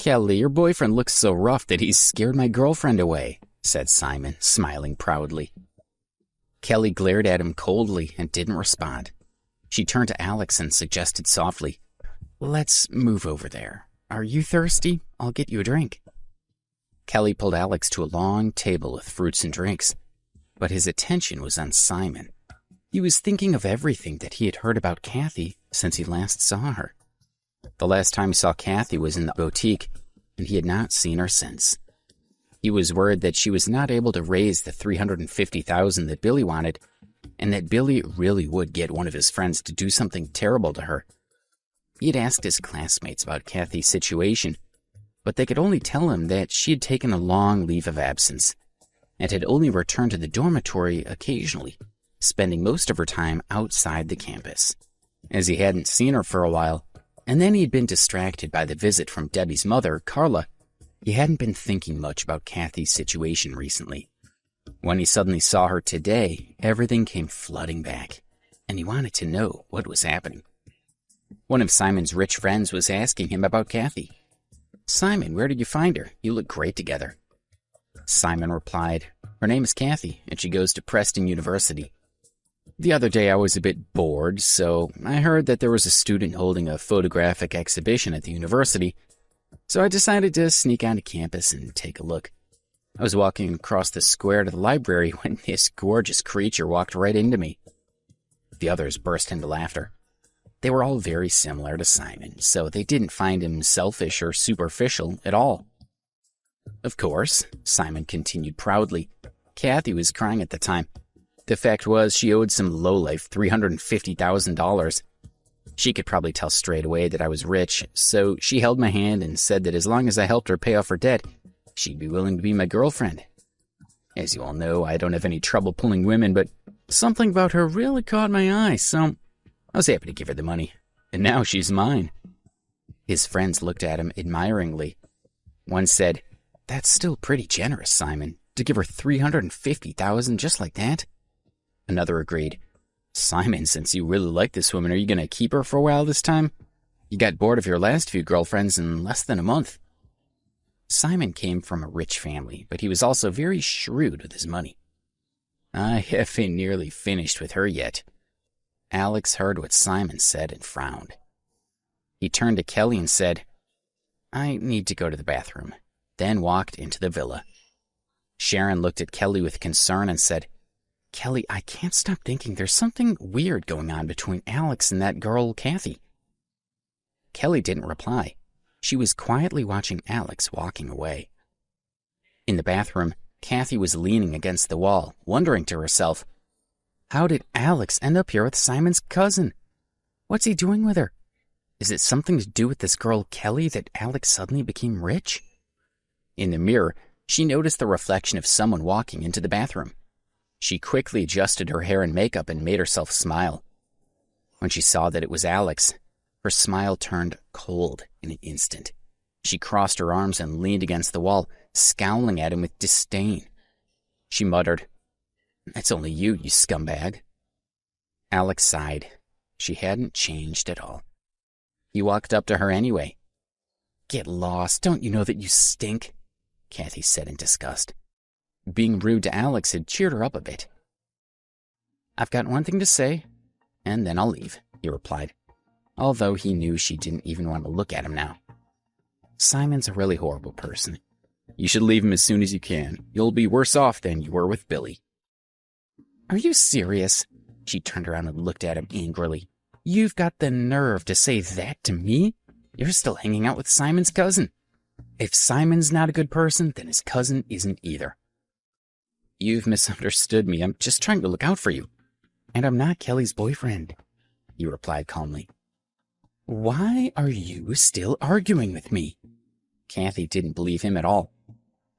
"Kelly, your boyfriend looks so rough that he's scared my girlfriend away," said Simon, smiling proudly. Kelly glared at him coldly and didn't respond. She turned to Alex and suggested softly, "Let's move over there. Are you thirsty? I'll get you a drink." Kelly pulled Alex to a long table with fruits and drinks, but his attention was on Simon. He was thinking of everything that he had heard about Kathy since he last saw her. The last time he saw Kathy was in the boutique, and he had not seen her since. He was worried that she was not able to raise the $350,000 that Billy wanted, and that Billy really would get one of his friends to do something terrible to her. He had asked his classmates about Kathy's situation, but they could only tell him that she had taken a long leave of absence and had only returned to the dormitory occasionally, spending most of her time outside the campus. As he hadn't seen her for a while, and then he'd been distracted by the visit from Debbie's mother, Carla, he hadn't been thinking much about Kathy's situation recently. When he suddenly saw her today, everything came flooding back, and he wanted to know what was happening. One of Simon's rich friends was asking him about Kathy. "Simon, where did you find her? You look great together." Simon replied, "Her name is Kathy, and she goes to Preston University. The other day I was a bit bored, so I heard that there was a student holding a photographic exhibition at the university, so I decided to sneak onto campus and take a look. I was walking across the square to the library when this gorgeous creature walked right into me." The others burst into laughter. They were all very similar to Simon, so they didn't find him selfish or superficial at all. "Of course," Simon continued proudly, "Kathy was crying at the time. The fact was she owed some lowlife $350,000. She could probably tell straight away that I was rich, so she held my hand and said that as long as I helped her pay off her debt, she'd be willing to be my girlfriend. As you all know, I don't have any trouble pulling women, but something about her really caught my eye, so I was happy to give her the money, and now she's mine." His friends looked at him admiringly. One said, "That's still pretty generous, Simon, to give her $350,000 just like that." Another agreed, "Simon, since you really like this woman, are you going to keep her for a while this time? You got bored of your last few girlfriends in less than a month." Simon came from a rich family, but he was also very shrewd with his money. "I haven't nearly finished with her yet." Alex heard what Simon said and frowned. He turned to Kelly and said, "I need to go to the bathroom," then walked into the villa. Sharon looked at Kelly with concern and said, "Kelly, I can't stop thinking there's something weird going on between Alex and that girl, Kathy." Kelly didn't reply. She was quietly watching Alex walking away. In the bathroom, Kathy was leaning against the wall, wondering to herself, how did Alex end up here with Simon's cousin? What's he doing with her? Is it something to do with this girl Kelly that Alex suddenly became rich? In the mirror, she noticed the reflection of someone walking into the bathroom. She quickly adjusted her hair and makeup and made herself smile. When she saw that it was Alex, her smile turned cold in an instant. She crossed her arms and leaned against the wall, scowling at him with disdain. She muttered, "It's only you, you scumbag." Alex sighed. She hadn't changed at all. He walked up to her anyway. "Get lost, don't you know that you stink?" Kathy said in disgust. Being rude to Alex had cheered her up a bit. "I've got one thing to say, and then I'll leave," he replied, although he knew she didn't even want to look at him now. "Simon's a really horrible person. You should leave him as soon as you can. You'll be worse off than you were with Billy." "Are you serious?" She turned around and looked at him angrily. "You've got the nerve to say that to me? You're still hanging out with Simon's cousin. If Simon's not a good person, then his cousin isn't either." "You've misunderstood me. I'm just trying to look out for you. And I'm not Kelly's boyfriend," he replied calmly. "Why are you still arguing with me?" Kathy didn't believe him at all.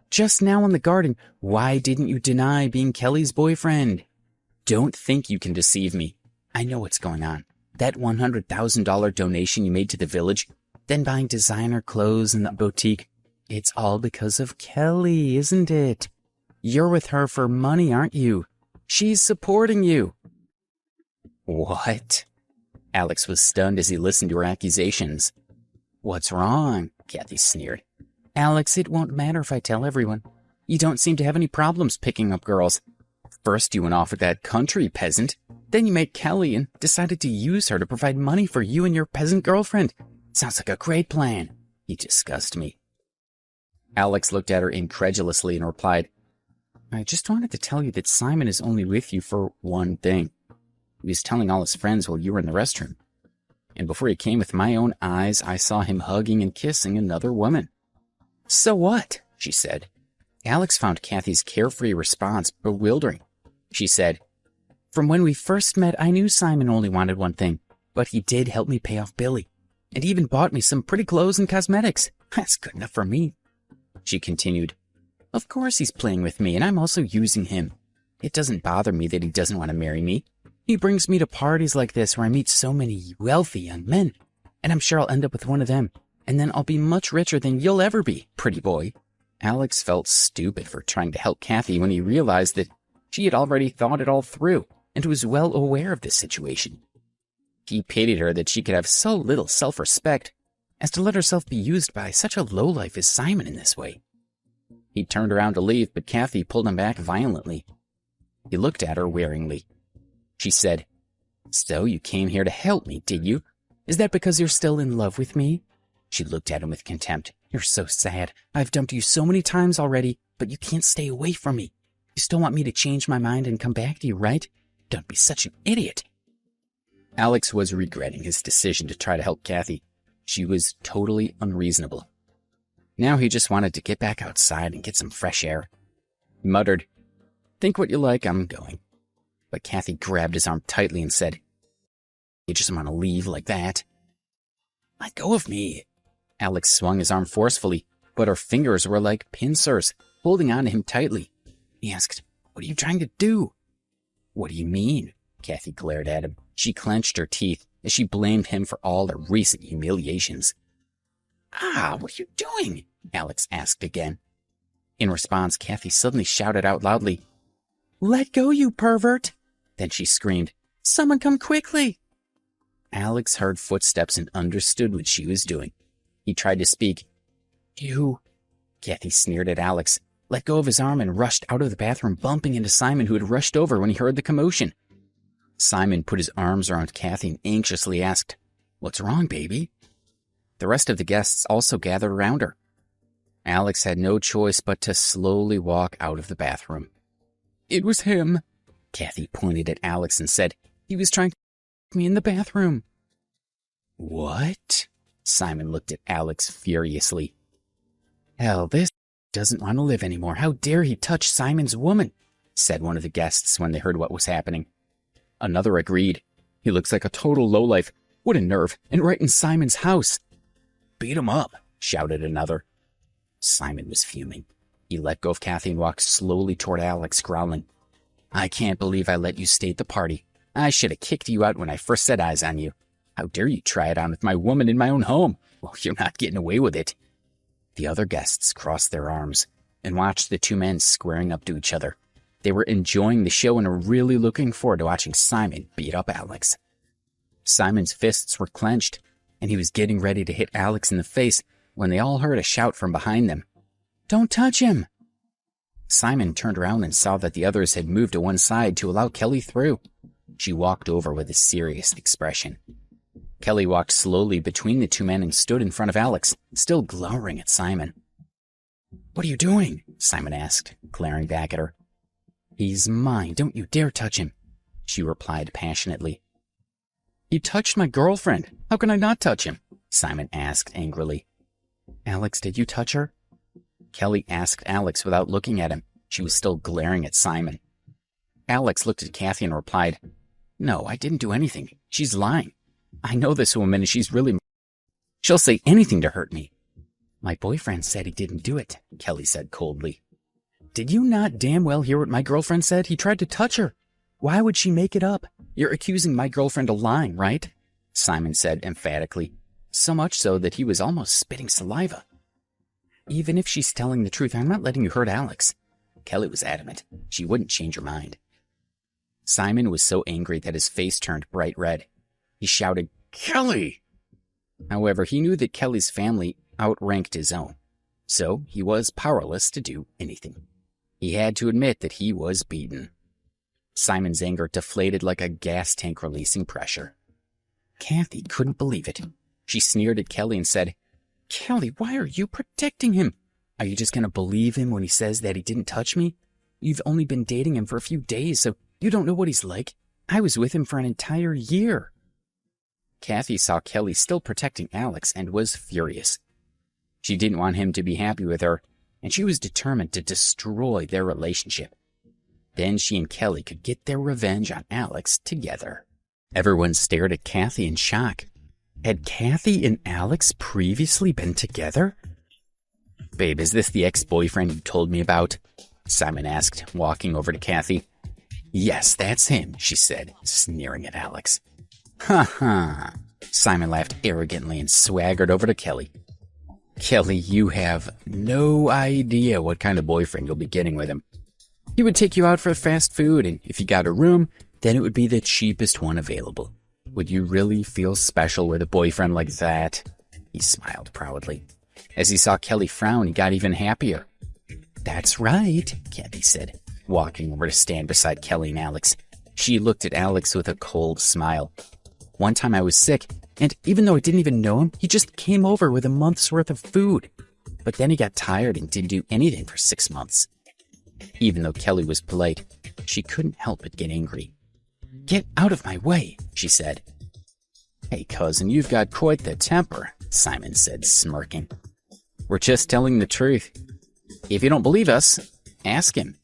"Just now in the garden, why didn't you deny being Kelly's boyfriend? Don't think you can deceive me. I know what's going on. That $100,000 donation you made to the village, then buying designer clothes in the boutique, it's all because of Kelly, isn't it? You're with her for money, aren't you? She's supporting you." "What?" Alex was stunned as he listened to her accusations. "What's wrong?" Kathy sneered. Alex, it won't matter if I tell everyone. You don't seem to have any problems picking up girls. First you went off with that country peasant, then you met Kelly and decided to use her to provide money for you and your peasant girlfriend. Sounds like a great plan. You disgust me. Alex looked at her incredulously and replied, I just wanted to tell you that Simon is only with you for one thing. He was telling all his friends while you were in the restroom. And before he came with my own eyes, I saw him hugging and kissing another woman. So what? She said. Alex found Kathy's carefree response bewildering. She said, From when we first met, I knew Simon only wanted one thing, but he did help me pay off Billy, and even bought me some pretty clothes and cosmetics. That's good enough for me. She continued, Of course he's playing with me, and I'm also using him. It doesn't bother me that he doesn't want to marry me. He brings me to parties like this where I meet so many wealthy young men, and I'm sure I'll end up with one of them, and then I'll be much richer than you'll ever be, pretty boy. Alex felt stupid for trying to help Kathy when he realized that she had already thought it all through and was well aware of this situation. He pitied her that she could have so little self-respect as to let herself be used by such a lowlife as Simon in this way. He turned around to leave, but Kathy pulled him back violently. He looked at her wearingly. She said, So you came here to help me, did you? Is that because you're still in love with me? She looked at him with contempt. You're so sad. I've dumped you so many times already, but you can't stay away from me. You still want me to change my mind and come back to you, right? Don't be such an idiot. Alex was regretting his decision to try to help Kathy. She was totally unreasonable. Now he just wanted to get back outside and get some fresh air. He muttered, Think what you like, I'm going. But Kathy grabbed his arm tightly and said, You just want to leave like that? Let go of me. Alex swung his arm forcefully, but her fingers were like pincers, holding on to him tightly. He asked, What are you trying to do? What do you mean? Kathy glared at him. She clenched her teeth as she blamed him for all their recent humiliations. What are you doing? Alex asked again. In response, Kathy suddenly shouted out loudly, Let go, you pervert! Then she screamed, Someone come quickly! Alex heard footsteps and understood what she was doing. He tried to speak. You... Kathy sneered at Alex, let go of his arm and rushed out of the bathroom, bumping into Simon, who had rushed over when he heard the commotion. Simon put his arms around Kathy and anxiously asked, What's wrong, baby? The rest of the guests also gathered around her. Alex had no choice but to slowly walk out of the bathroom. It was him. Kathy pointed at Alex and said, He was trying to me in the bathroom. What? Simon looked at Alex furiously. Hell, this doesn't want to live anymore. How dare he touch Simon's woman? Said one of the guests when they heard what was happening. Another agreed. He looks like a total lowlife. What a nerve, and right in Simon's house. Beat him up, shouted another. Simon was fuming. He let go of Kathy and walked slowly toward Alex, growling. I can't believe I let you stay at the party. I should have kicked you out when I first set eyes on you. How dare you try it on with my woman in my own home? Well, you're not getting away with it. The other guests crossed their arms and watched the two men squaring up to each other. They were enjoying the show and were really looking forward to watching Simon beat up Alex. Simon's fists were clenched, and he was getting ready to hit Alex in the face when they all heard a shout from behind them. Don't touch him! Simon turned around and saw that the others had moved to one side to allow Kelly through. She walked over with a serious expression. Kelly walked slowly between the two men and stood in front of Alex, still glowering at Simon. What are you doing? Simon asked, glaring back at her. He's mine. Don't you dare touch him, she replied passionately. He touched my girlfriend. How can I not touch him? Simon asked angrily. Alex, did you touch her? Kelly asked Alex without looking at him. She was still glaring at Simon. Alex looked at Kathy and replied, No, I didn't do anything. She's lying. I know this woman and she's really... She'll say anything to hurt me. My boyfriend said he didn't do it, Kelly said coldly. Did you not damn well hear what my girlfriend said? He tried to touch her. Why would she make it up? You're accusing my girlfriend of lying, right? Simon said emphatically, so much so that he was almost spitting saliva. Even if she's telling the truth, I'm not letting you hurt Alex. Kelly was adamant. She wouldn't change her mind. Simon was so angry that his face turned bright red. He shouted, Kelly! However, he knew that Kelly's family outranked his own. so he was powerless to do anything. He had to admit that he was beaten. Simon's anger deflated like a gas tank releasing pressure. Kathy couldn't believe it. She sneered at Kelly and said, "Kelly, why are you protecting him? Are you just going to believe him when he says that he didn't touch me? You've only been dating him for a few days, so you don't know what he's like. I was with him for an entire year." Kathy saw Kelly still protecting Alex and was furious. She didn't want him to be happy with her, and she was determined to destroy their relationship. Then she and Kelly could get their revenge on Alex together. Everyone stared at Kathy in shock. Had Kathy and Alex previously been together? "Babe, is this the ex-boyfriend you told me about?" Simon asked, walking over to Kathy. "Yes, that's him," she said, sneering at Alex. "Ha ha." Simon laughed arrogantly and swaggered over to Kelly. "Kelly, you have no idea what kind of boyfriend you'll be getting with him. He would take you out for fast food, and if you got a room, then it would be the cheapest one available. Would you really feel special with a boyfriend like that?" He smiled proudly. As he saw Kelly frown, he got even happier. "That's right," Kathy said, walking over to stand beside Kelly and Alex. She looked at Alex with a cold smile. "One time I was sick, and even though I didn't even know him, he just came over with a month's worth of food. But then he got tired and didn't do anything for 6 months." Even though Kelly was polite, she couldn't help but get angry. "Get out of my way," she said. "Hey, cousin, you've got quite the temper," Simon said, smirking. "We're just telling the truth. If you don't believe us, ask him."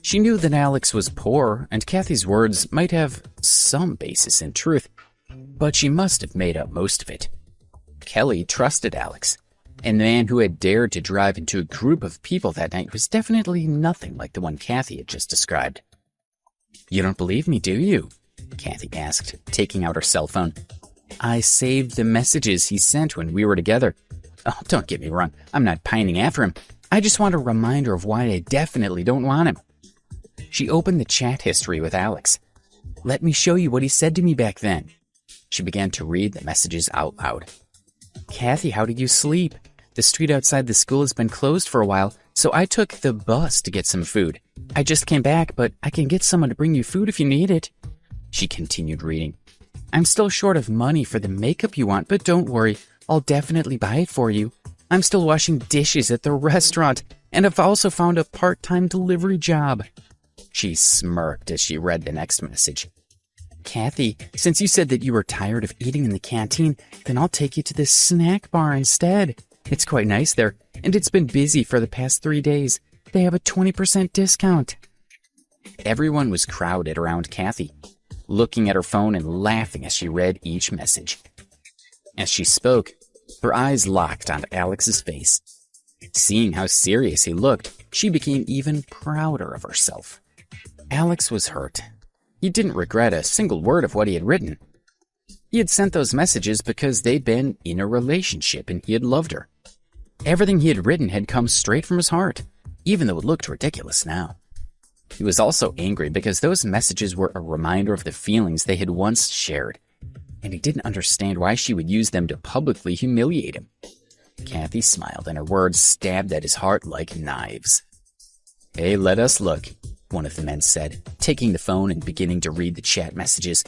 She knew that Alex was poor, and Kathy's words might have some basis in truth, but she must have made up most of it. Kelly trusted Alex, and the man who had dared to drive into a group of people that night was definitely nothing like the one Kathy had just described. "You don't believe me, do you?" Kathy asked, taking out her cell phone. "I saved the messages he sent when we were together. Oh, don't get me wrong, I'm not pining after him. I just want a reminder of why I definitely don't want him." She opened the chat history with Alex. "Let me show you what he said to me back then." She began to read the messages out loud. "Kathy, how did you sleep? The street outside the school has been closed for a while, so I took the bus to get some food. I just came back, but I can get someone to bring you food if you need it." She continued reading. "I'm still short of money for the makeup you want, but don't worry, I'll definitely buy it for you. I'm still washing dishes at the restaurant, and I've also found a part-time delivery job." She smirked as she read the next message. "Kathy, since you said that you were tired of eating in the canteen, then I'll take you to this snack bar instead. It's quite nice there, and it's been busy for the past 3 days. They have a 20% discount." Everyone was crowded around Kathy, looking at her phone and laughing as she read each message. As she spoke, her eyes locked onto Alex's face. Seeing how serious he looked, she became even prouder of herself. Alex was hurt. He didn't regret a single word of what he had written. He had sent those messages because they'd been in a relationship and he had loved her. Everything he had written had come straight from his heart, even though it looked ridiculous now. He was also angry because those messages were a reminder of the feelings they had once shared, and he didn't understand why she would use them to publicly humiliate him. Kathy smiled, and her words stabbed at his heart like knives. "Hey, let us look," one of the men said, taking the phone and beginning to read the chat messages.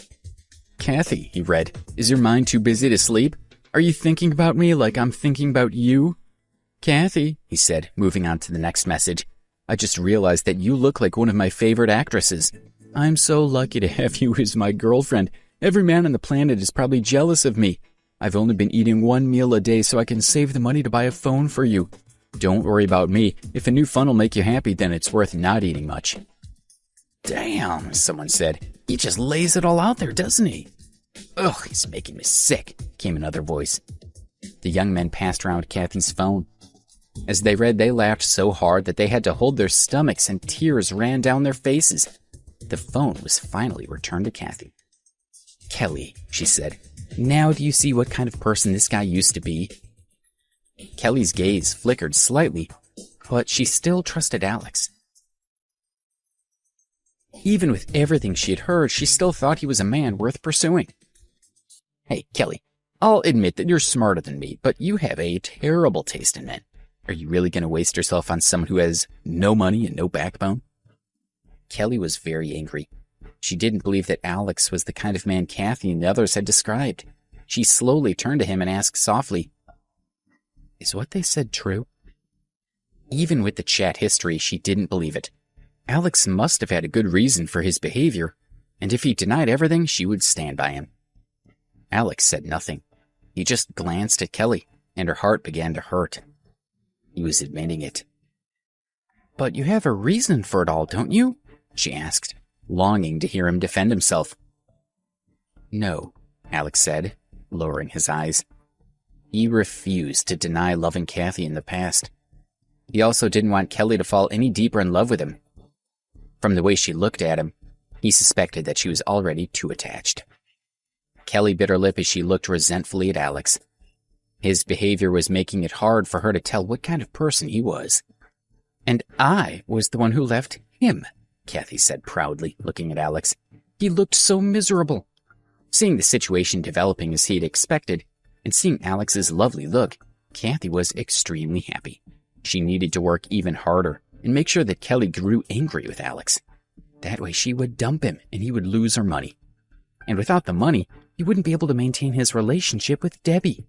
"Kathy," he read, "is your mind too busy to sleep? Are you thinking about me like I'm thinking about you?" "Kathy," he said, moving on to the next message, "I just realized that you look like one of my favorite actresses. I'm so lucky to have you as my girlfriend. Every man on the planet is probably jealous of me. I've only been eating 1 meal a day so I can save the money to buy a phone for you. Don't worry about me. If a new phone will make you happy, then it's worth not eating much." "Damn," someone said. "He just lays it all out there, doesn't he?" "Ugh, he's making me sick," came another voice. The young men passed around Kathy's phone. As they read, they laughed so hard that they had to hold their stomachs and tears ran down their faces. The phone was finally returned to Kathy. "Kelly," she said, "now do you see what kind of person this guy used to be?" Kelly's gaze flickered slightly, but she still trusted Alex. Even with everything she had heard, she still thought he was a man worth pursuing. "Hey, Kelly, I'll admit that you're smarter than me, but you have a terrible taste in men. Are you really going to waste yourself on someone who has no money and no backbone? Kelly was very angry. She didn't believe that Alex was the kind of man Kathy and the others had described. She slowly turned to him and asked softly, "Is what they said true?" Even with the chat history, she didn't believe it. Alex must have had a good reason for his behavior, and if he denied everything, she would stand by him. Alex said nothing. He just glanced at Kelly, and her heart began to hurt. He was admitting it. "But you have a reason for it all, don't you?" she asked, longing to hear him defend himself. "No," Alex said, lowering his eyes. He refused to deny loving Kathy in the past. He also didn't want Kelly to fall any deeper in love with him. From the way she looked at him, he suspected that she was already too attached. Kelly bit her lip as she looked resentfully at Alex. His behavior was making it hard for her to tell what kind of person he was. "And I was the one who left him," Kathy said proudly, looking at Alex. "He looked so miserable." Seeing the situation developing as he had expected, and seeing Alex's lovely look, Kathy was extremely happy. She needed to work even harder and make sure that Kelly grew angry with Alex. That way she would dump him and he would lose her money. And without the money, he wouldn't be able to maintain his relationship with Debbie.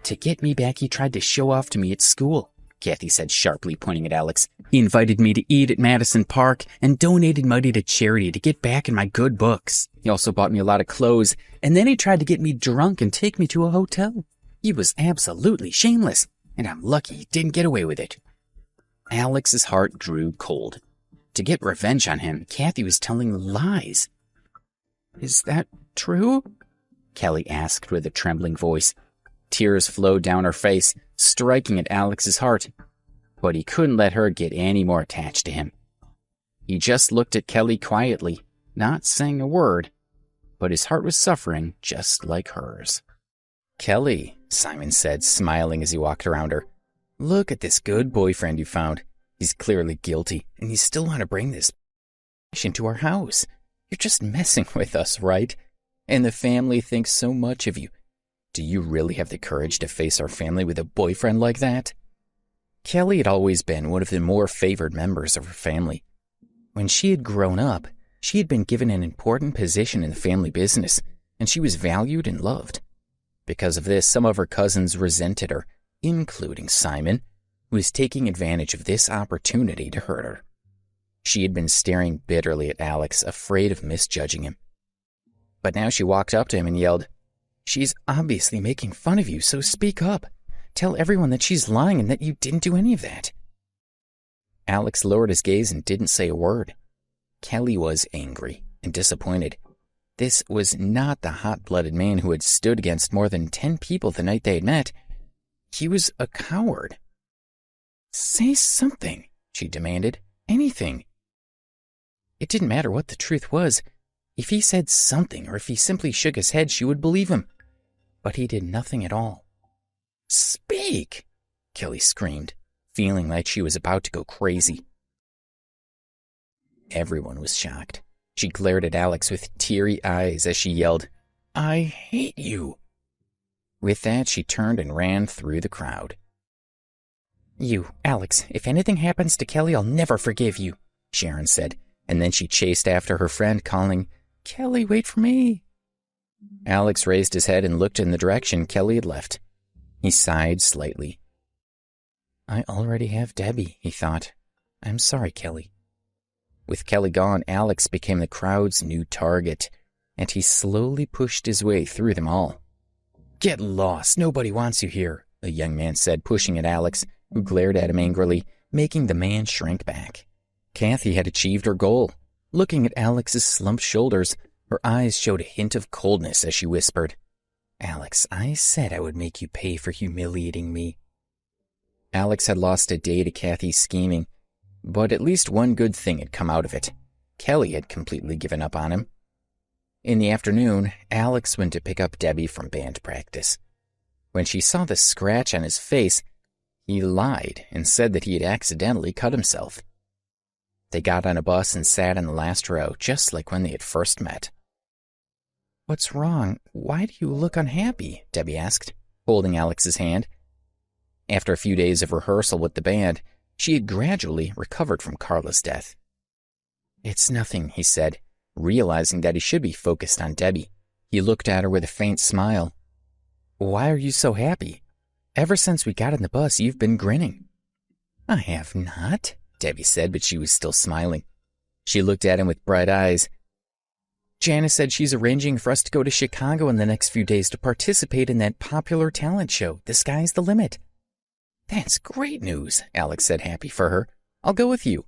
"To get me back, he tried to show off to me at school," Kathy said sharply, pointing at Alex. "He invited me to eat at Madison Park and donated money to charity to get back in my good books. He also bought me a lot of clothes, and then he tried to get me drunk and take me to a hotel. He was absolutely shameless, and I'm lucky he didn't get away with it." Alex's heart grew cold. To get revenge on him, Kathy was telling lies. "Is that true?" Kelly asked with a trembling voice. Tears flowed down her face, striking at Alex's heart. But he couldn't let her get any more attached to him. He just looked at Kelly quietly, not saying a word, but his heart was suffering just like hers. "Kelly," Simon said, smiling as he walked around her, "look at this good boyfriend you found. He's clearly guilty, and you still want to bring this into our house. You're just messing with us, right? And the family thinks so much of you. Do you really have the courage to face our family with a boyfriend like that?" Kelly had always been one of the more favored members of her family. When she had grown up, she had been given an important position in the family business, and she was valued and loved. Because of this, some of her cousins resented her, including Simon, who was taking advantage of this opportunity to hurt her. She had been staring bitterly at Alex, afraid of misjudging him. But now she walked up to him and yelled, "She's obviously making fun of you, so speak up. Tell everyone that she's lying and that you didn't do any of that." Alex lowered his gaze and didn't say a word. Kelly was angry and disappointed. This was not the hot-blooded man who had stood against more than 10 people the night they had met. He was a coward. "Say something," she demanded. "Anything." It didn't matter what the truth was. If he said something or if he simply shook his head, she would believe him. But he did nothing at all. "Speak!" Kelly screamed, feeling like she was about to go crazy. Everyone was shocked. She glared at Alex with teary eyes as she yelled, "I hate you!" With that, she turned and ran through the crowd. "You, Alex, if anything happens to Kelly, I'll never forgive you," Sharon said, and then she chased after her friend, calling, "Kelly, wait for me." Alex raised his head and looked in the direction Kelly had left. He sighed slightly. "I already have Debbie," he thought. "I'm sorry, Kelly." With Kelly gone, Alex became the crowd's new target, and he slowly pushed his way through them all. "Get lost, nobody wants you here," a young man said, pushing at Alex, who glared at him angrily, making the man shrink back. Kathy had achieved her goal. Looking at Alex's slumped shoulders, her eyes showed a hint of coldness as she whispered, "Alex, I said I would make you pay for humiliating me." Alex had lost a day to Kathy's scheming, but at least one good thing had come out of it. Kelly had completely given up on him. In the afternoon, Alex went to pick up Debbie from band practice. When she saw the scratch on his face, he lied and said that he had accidentally cut himself. They got on a bus and sat in the last row, just like when they had first met. "What's wrong? Why do you look unhappy?" Debbie asked, holding Alex's hand. After a few days of rehearsal with the band, she had gradually recovered from Carla's death. "It's nothing," he said, realizing that he should be focused on Debbie. He looked at her with a faint smile. "Why are you so happy? Ever since we got on the bus, you've been grinning." "I have not," Debbie said, but she was still smiling. She looked at him with bright eyes. "Janice said she's arranging for us to go to Chicago in the next few days to participate in that popular talent show, The Sky's the Limit." "That's great news," Alex said, happy for her. "I'll go with you."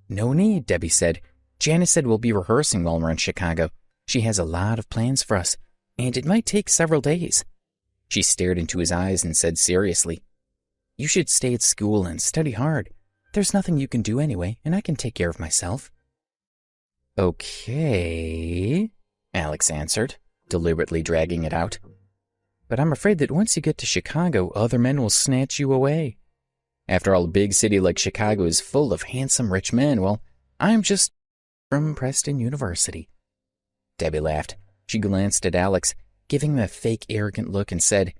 "No need," Debbie said. "Janice said we'll be rehearsing while we're in Chicago. She has a lot of plans for us, and it might take several days." She stared into his eyes and said seriously, "You should stay at school and study hard. There's nothing you can do anyway, and I can take care of myself." "Okay," Alex answered, deliberately dragging it out. "But I'm afraid that once you get to Chicago, other men will snatch you away. After all, a big city like Chicago is full of handsome rich men. Well, I'm just from Preston University." Debbie laughed. She glanced at Alex, giving him a fake arrogant look, and said,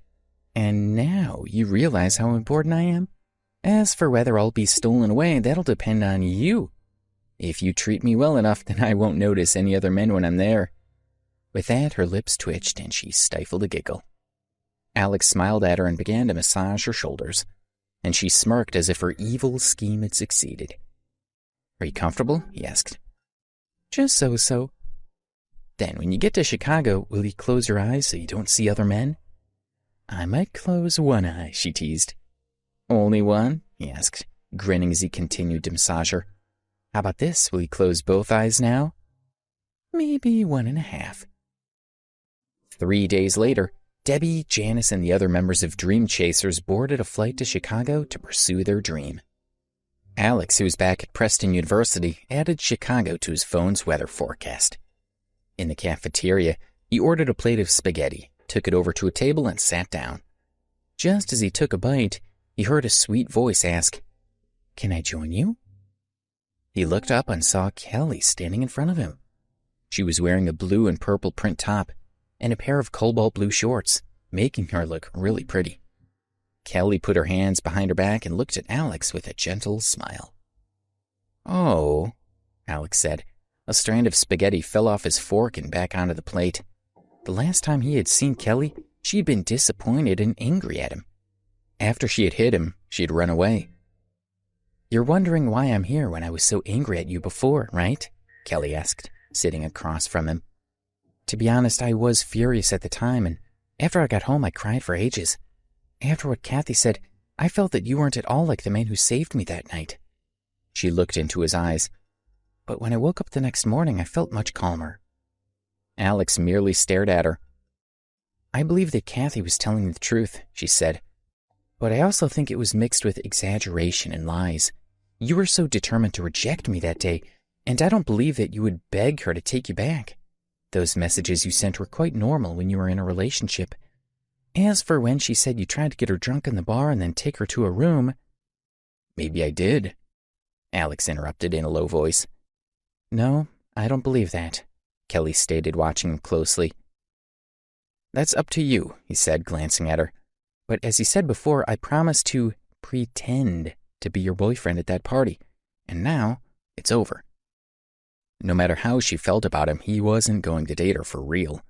"And now you realize how important I am? As for whether I'll be stolen away, that'll depend on you. If you treat me well enough, then I won't notice any other men when I'm there." With that, her lips twitched and she stifled a giggle. Alex smiled at her and began to massage her shoulders, and she smirked as if her evil scheme had succeeded. "Are you comfortable?" he asked. "Just so." "Then when you get to Chicago, will you close your eyes so you don't see other men?" "I might close one eye," she teased. "Only one?" he asked, grinning as he continued to massage her. "How about this? Will you close both eyes now?" "Maybe 1.5." 3 days later, Debbie, Janice, and the other members of Dream Chasers boarded a flight to Chicago to pursue their dream. Alex, who was back at Preston University, added Chicago to his phone's weather forecast. In the cafeteria, he ordered a plate of spaghetti, took it over to a table, and sat down. Just as he took a bite, he heard a sweet voice ask, "Can I join you?" He looked up and saw Kelly standing in front of him. She was wearing a blue and purple print top and a pair of cobalt blue shorts, making her look really pretty. Kelly put her hands behind her back and looked at Alex with a gentle smile. "Oh," Alex said. A strand of spaghetti fell off his fork and back onto the plate. The last time he had seen Kelly, she had been disappointed and angry at him. After she had hit him, she had run away. "You're wondering why I'm here when I was so angry at you before, right?" Kelly asked, sitting across from him. "To be honest, I was furious at the time, and after I got home, I cried for ages. After what Kathy said, I felt that you weren't at all like the man who saved me that night." She looked into his eyes. "But when I woke up the next morning, I felt much calmer." Alex merely stared at her. "I believe that Kathy was telling the truth," she said. "But I also think it was mixed with exaggeration and lies. You were so determined to reject me that day, and I don't believe that you would beg her to take you back. Those messages you sent were quite normal when you were in a relationship. As for when she said you tried to get her drunk in the bar and then take her to a room—" "Maybe I did," Alex interrupted in a low voice. "No, I don't believe that," Kelly stated, watching him closely. "That's up to you," he said, glancing at her. "But as you said before, I promised to pretend to be your boyfriend at that party, and now it's over." No matter how she felt about him, he wasn't going to date her for real.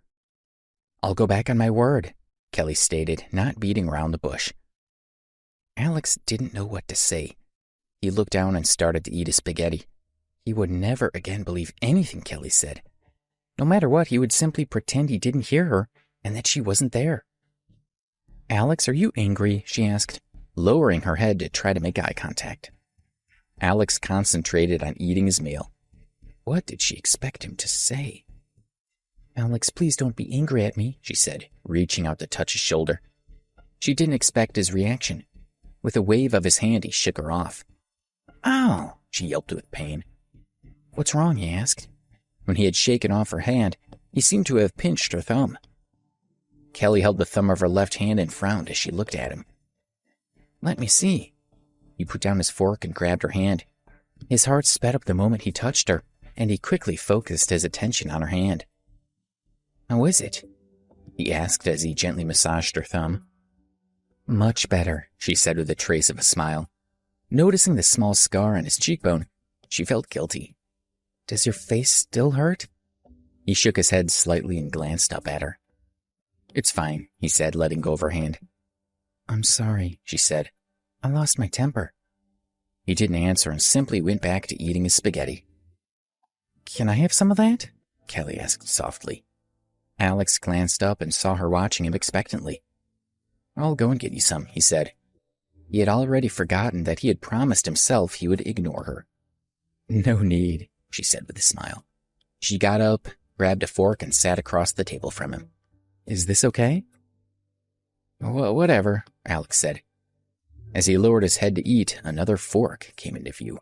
"I'll go back on my word," Kelly stated, not beating around the bush. Alex didn't know what to say. He looked down and started to eat his spaghetti. He would never again believe anything Kelly said. No matter what, he would simply pretend he didn't hear her and that she wasn't there. "Alex, are you angry?" she asked, lowering her head to try to make eye contact. Alex concentrated on eating his meal. What did she expect him to say? "Alex, please don't be angry at me," she said, reaching out to touch his shoulder. She didn't expect his reaction. With a wave of his hand, he shook her off. "Ow!" she yelped with pain. "What's wrong?" he asked. When he had shaken off her hand, he seemed to have pinched her thumb. Kelly held the thumb of her left hand and frowned as she looked at him. "Let me see." He put down his fork and grabbed her hand. His heart sped up the moment he touched her, and he quickly focused his attention on her hand. "How is it?" he asked as he gently massaged her thumb. Much better, she said with a trace of a smile. Noticing the small scar on his cheekbone, she felt guilty. Does your face still hurt? He shook his head slightly and glanced up at her. It's fine, he said, letting go of her hand. I'm sorry, she said. I lost my temper. He didn't answer and simply went back to eating his spaghetti. Can I have some of that? Kelly asked softly. Alex glanced up and saw her watching him expectantly. I'll go and get you some, he said. He had already forgotten that he had promised himself he would ignore her. No need, she said with a smile. She got up, grabbed a fork, and sat across the table from him. Is this okay? Well, whatever, Alex said. As he lowered his head to eat, another fork came into view.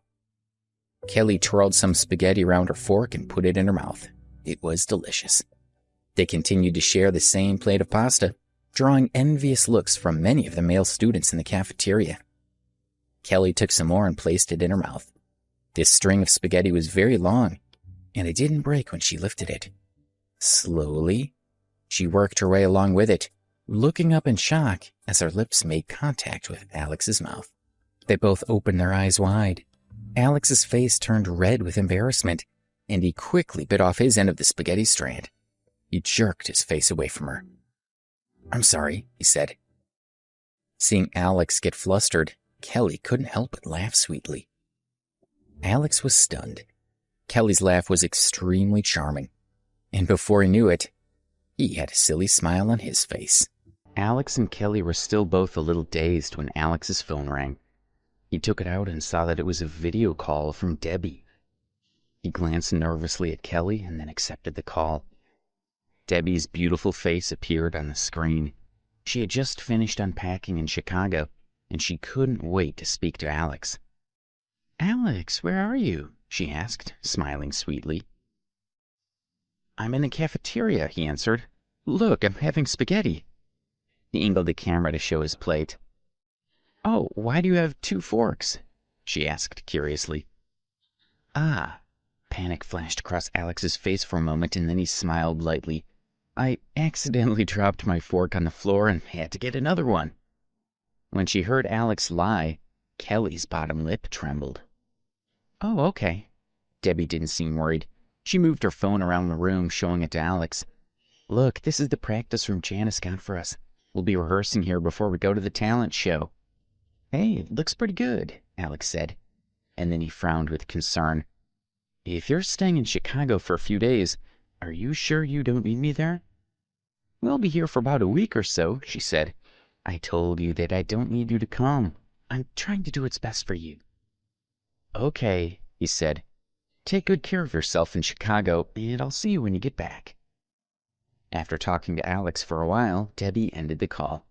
Kelly twirled some spaghetti around her fork and put it in her mouth. It was delicious. They continued to share the same plate of pasta, drawing envious looks from many of the male students in the cafeteria. Kelly took some more and placed it in her mouth. This string of spaghetti was very long, and it didn't break when she lifted it. Slowly, she worked her way along with it, looking up in shock as her lips made contact with Alex's mouth. They both opened their eyes wide. Alex's face turned red with embarrassment, and he quickly bit off his end of the spaghetti strand. He jerked his face away from her. I'm sorry, he said. Seeing Alex get flustered, Kelly couldn't help but laugh sweetly. Alex was stunned. Kelly's laugh was extremely charming, and before he knew it, he had a silly smile on his face. Alex and Kelly were still both a little dazed when Alex's phone rang. He took it out and saw that it was a video call from Debbie. He glanced nervously at Kelly and then accepted the call. Debbie's beautiful face appeared on the screen. She had just finished unpacking in Chicago, and she couldn't wait to speak to Alex. Alex, where are you? She asked, smiling sweetly. I'm in the cafeteria, he answered. Look, I'm having spaghetti. He angled the camera to show his plate. Oh, why do you have 2 forks? She asked curiously. Ah, panic flashed across Alex's face for a moment, and then he smiled lightly. I accidentally dropped my fork on the floor and had to get another one. When she heard Alex lie, Kelly's bottom lip trembled. Oh, okay. Debbie didn't seem worried. She moved her phone around the room, showing it to Alex. Look, this is the practice room Janice got for us. We'll be rehearsing here before we go to the talent show. Hey, it looks pretty good, Alex said. And then he frowned with concern. If you're staying in Chicago for a few days, are you sure you don't need me there? We'll be here for about a week or so, she said. I told you that I don't need you to come. I'm trying to do what's best for you. Okay, he said. Take good care of yourself in Chicago, and I'll see you when you get back. After talking to Alex for a while, Debbie ended the call.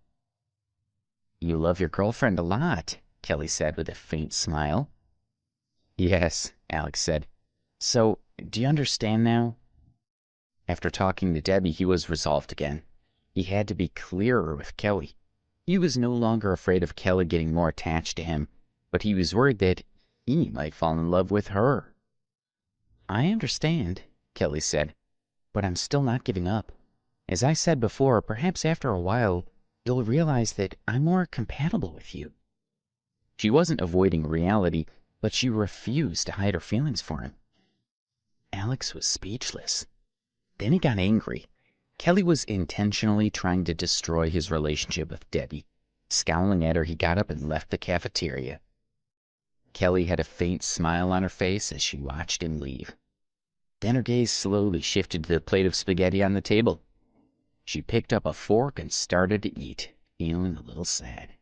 You love your girlfriend a lot, Kelly said with a faint smile. Yes, Alex said. So, do you understand now? After talking to Debbie, he was resolved again. He had to be clearer with Kelly. He was no longer afraid of Kelly getting more attached to him, but he was worried that he might fall in love with her. I understand, Kelly said, but I'm still not giving up. As I said before, perhaps after a while, you'll realize that I'm more compatible with you. She wasn't avoiding reality, but she refused to hide her feelings for him. Alex was speechless. Then he got angry. Kelly was intentionally trying to destroy his relationship with Debbie. Scowling at her, he got up and left the cafeteria. Kelly had a faint smile on her face as she watched him leave. Then her gaze slowly shifted to the plate of spaghetti on the table. She picked up a fork and started to eat, feeling a little sad.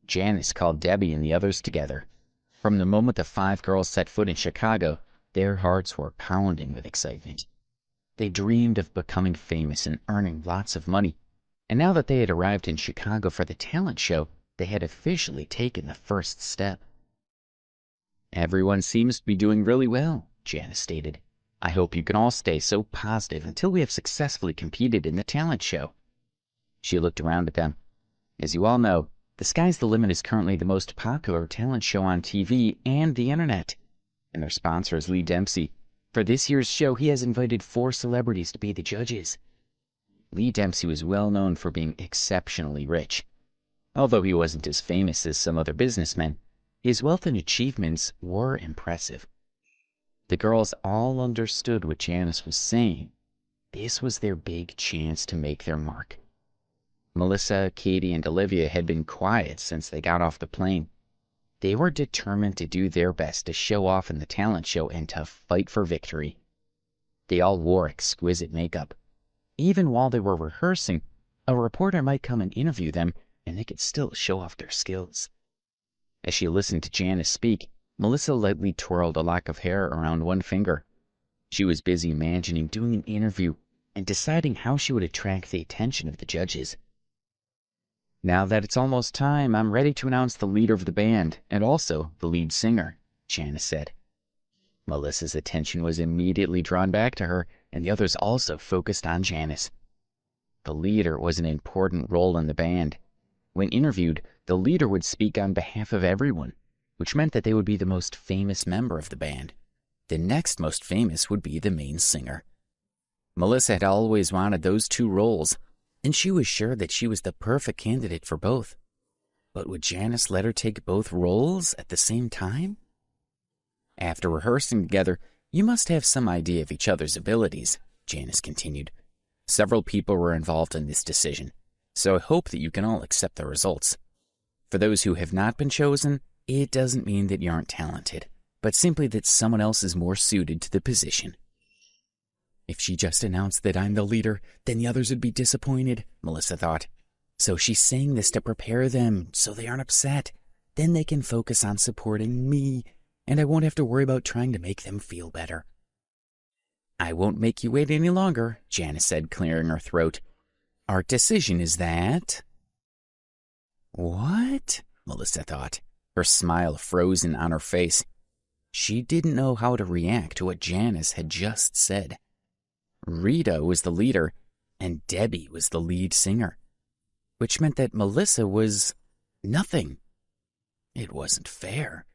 Janice called Debbie and the others together. From the moment the 5 girls set foot in Chicago, their hearts were pounding with excitement. They dreamed of becoming famous and earning lots of money. And now that they had arrived in Chicago for the talent show, they had officially taken the first step. Everyone seems to be doing really well, Janice stated. I hope you can all stay so positive until we have successfully competed in the talent show. She looked around at them. As you all know, The Sky's the Limit is currently the most popular talent show on TV and the internet. And their sponsor is Lee Dempsey. For this year's show, he has invited 4 celebrities to be the judges. Lee Dempsey was well known for being exceptionally rich. Although he wasn't as famous as some other businessmen, his wealth and achievements were impressive. The girls all understood what Janice was saying. This was their big chance to make their mark. Melissa, Katie, and Olivia had been quiet since they got off the plane. They were determined to do their best to show off in the talent show and to fight for victory. They all wore exquisite makeup. Even while they were rehearsing, a reporter might come and interview them, and they could still show off their skills. As she listened to Janice speak, Melissa lightly twirled a lock of hair around one finger. She was busy imagining doing an interview and deciding how she would attract the attention of the judges. "Now that it's almost time, I'm ready to announce the leader of the band, and also the lead singer," Janice said. Melissa's attention was immediately drawn back to her, and the others also focused on Janice. The leader was an important role in the band. When interviewed, the leader would speak on behalf of everyone, which meant that they would be the most famous member of the band. The next most famous would be the main singer. Melissa had always wanted those two roles, and she was sure that she was the perfect candidate for both. But would Janice let her take both roles at the same time? After rehearsing together, you must have some idea of each other's abilities, Janice continued. Several people were involved in this decision, so I hope that you can all accept the results. For those who have not been chosen, it doesn't mean that you aren't talented, but simply that someone else is more suited to the position. If she just announced that I'm the leader, then the others would be disappointed, Melissa thought. So she's saying this to prepare them so they aren't upset. Then they can focus on supporting me, and I won't have to worry about trying to make them feel better. "I won't make you wait any longer," Janice said, clearing her throat. "Our decision is that..." "What?" Melissa thought, her smile frozen on her face. She didn't know how to react to what Janice had just said. Rita was the leader, and Debbie was the lead singer, which meant that Melissa was nothing. It wasn't fair.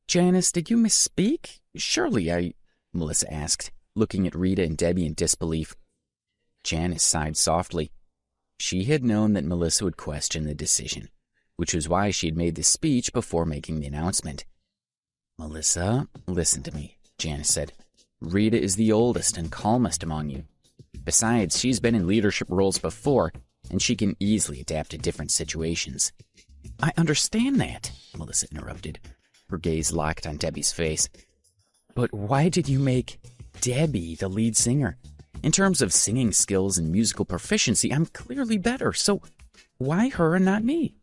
"Janice, did you misspeak? Surely Melissa asked, looking at Rita and Debbie in disbelief. Janice sighed softly. She had known that Melissa would question the decision, which was why she had made the speech before making the announcement. "Melissa, listen to me," Janice said. "Rita is the oldest and calmest among you. Besides, she's been in leadership roles before, and she can easily adapt to different situations." "I understand that," Melissa interrupted, her gaze locked on Debbie's face. "But why did you make Debbie the lead singer? In terms of singing skills and musical proficiency, I'm clearly better, so why her and not me?"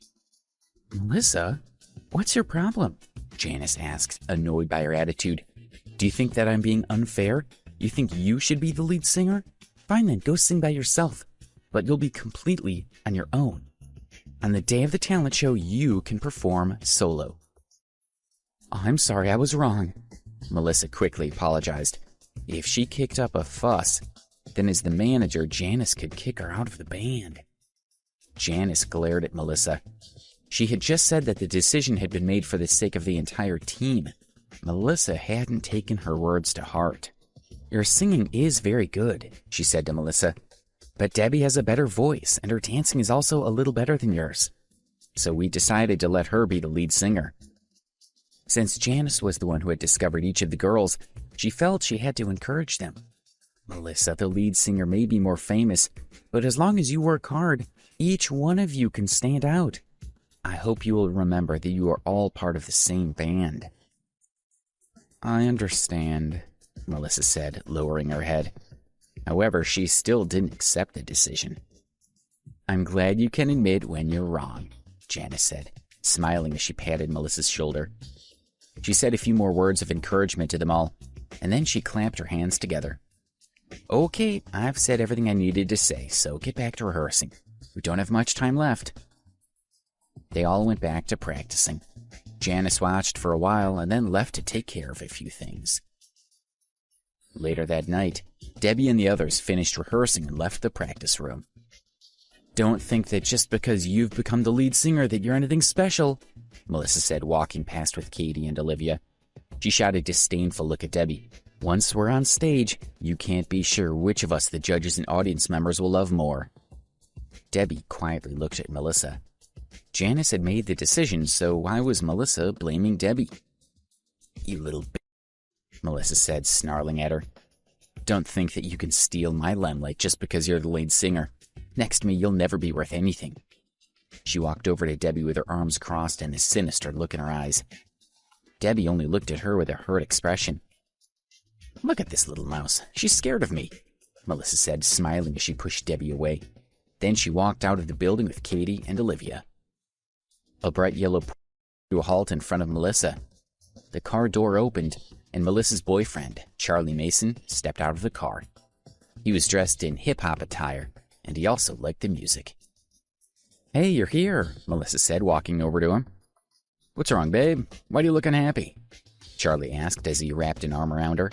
"Melissa, what's your problem?" Janice asked, annoyed by her attitude. "Do you think that I'm being unfair? You think you should be the lead singer? Fine then, go sing by yourself, but you'll be completely on your own. On the day of the talent show, you can perform solo." "I'm sorry, I was wrong," Melissa quickly apologized. If she kicked up a fuss, then as the manager, Janice could kick her out of the band. Janice glared at Melissa. She had just said that the decision had been made for the sake of the entire team. Melissa hadn't taken her words to heart. "Your singing is very good," she said to Melissa, "but Debbie has a better voice, and her dancing is also a little better than yours. So we decided to let her be the lead singer." Since Janice was the one who had discovered each of the girls, she felt she had to encourage them. "Melissa, the lead singer, may be more famous, but as long as you work hard, each one of you can stand out. I hope you will remember that you are all part of the same band." "I understand," Melissa said, lowering her head. However, she still didn't accept the decision. "I'm glad you can admit when you're wrong," Janice said, smiling as she patted Melissa's shoulder. She said a few more words of encouragement to them all, and then she clamped her hands together. "Okay, I've said everything I needed to say, so get back to rehearsing. We don't have much time left." They all went back to practicing. Janice watched for a while and then left to take care of a few things. Later that night, Debbie and the others finished rehearsing and left the practice room. "Don't think that just because you've become the lead singer that you're anything special," Melissa said, walking past with Katie and Olivia. She shot a disdainful look at Debbie. Once we're on stage, you can't be sure which of us the judges and audience members will love more. Debbie quietly looked at Melissa. Janice had made the decision, so why was Melissa blaming Debbie? You little bitch, Melissa said, snarling at her. Don't think that you can steal my limelight just because you're the lead singer. Next to me, you'll never be worth anything. She walked over to Debbie with her arms crossed and a sinister look in her eyes. Debbie only looked at her with a hurt expression. Look at this little mouse. She's scared of me, Melissa said, smiling as she pushed Debbie away. Then she walked out of the building with Katie and Olivia. A bright yellow Porsche to a halt in front of Melissa. The car door opened, and Melissa's boyfriend, Charlie Mason, stepped out of the car. He was dressed in hip-hop attire, and he also liked the music. Hey, you're here, Melissa said, walking over to him. What's wrong, babe? Why do you look unhappy? Charlie asked as he wrapped an arm around her.